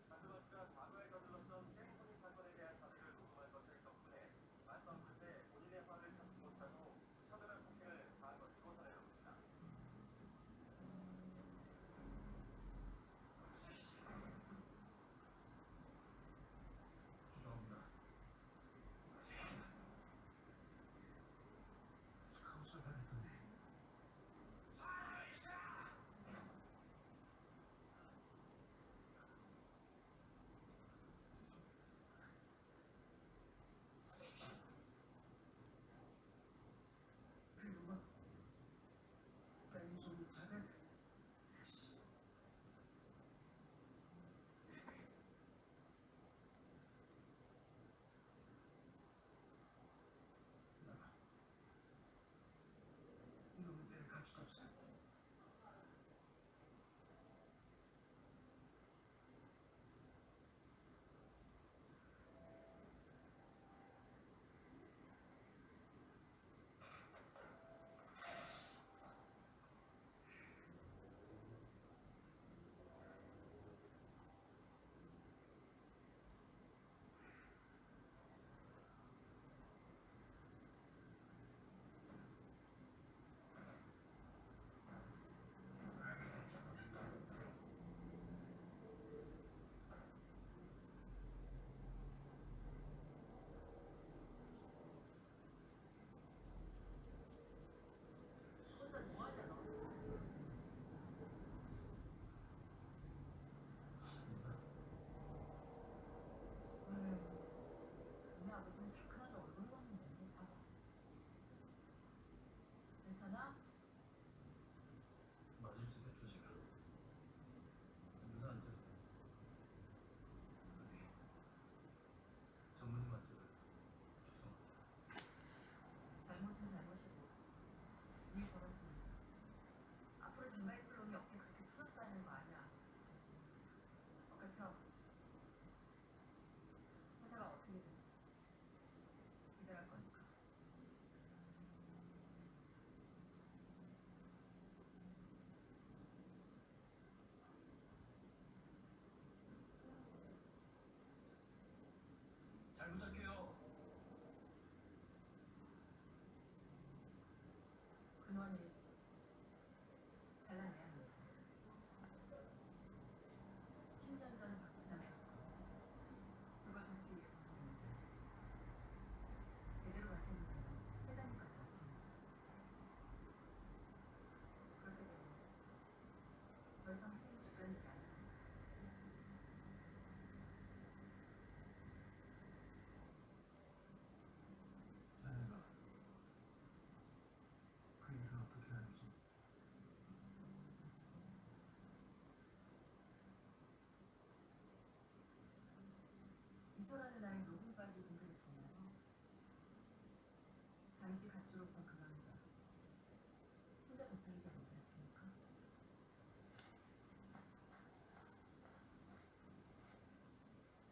장교가 과거에 저질렀던 땡손이 사건에 대한 자백을 녹음한 것을 덕분에 말싸움 끝에 본인의 화를 참지 못하고 처절한 폭행을 가한 것으로 전해졌습니다. 죄송합니다. 스카웃을 당했더니 그놈아 뺑소니 자네 나가 이놈은 될 가치가 없어. 괜찮아? 맞을 수 있죠 제가. 누나한테 전무님한테 죄송합니다. 잘못은 잘못이고 이미 벌었으니까 앞으로 장가의 플론이 어깨 그렇게 숙여서 다니는 거 아니야. 어깨 펴. 회사가 어떻게든 해결할 거니까. 잘 부탁해요. 근원이 잘난 애야. 10년 전 박부장 사건 그걸 덮기 위해 보냈는데 제대로 밝혀지면 회장님까지 얽힙니다. 그렇게 되면 더 이상 회장님 주변 일이 안 나요. 자네가 그 일을 어떻게 하는지. 이소라는 나의 녹음 파일을 공개했잖아요. 당시 갓 졸업한 그 남자 혼자 덮을 일이 아니지 않습니까?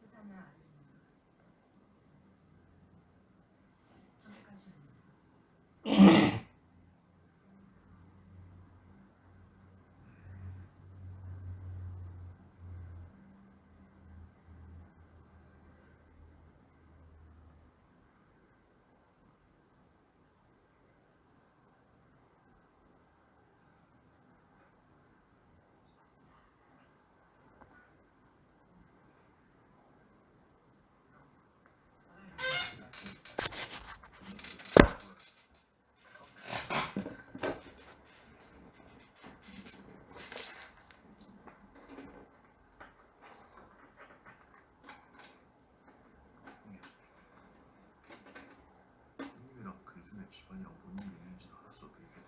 회사냐 아들이냐 선택하시옵니다. 형님이랑 근순의 집안이랑 뭔 일이 있는지도 알았어도 이게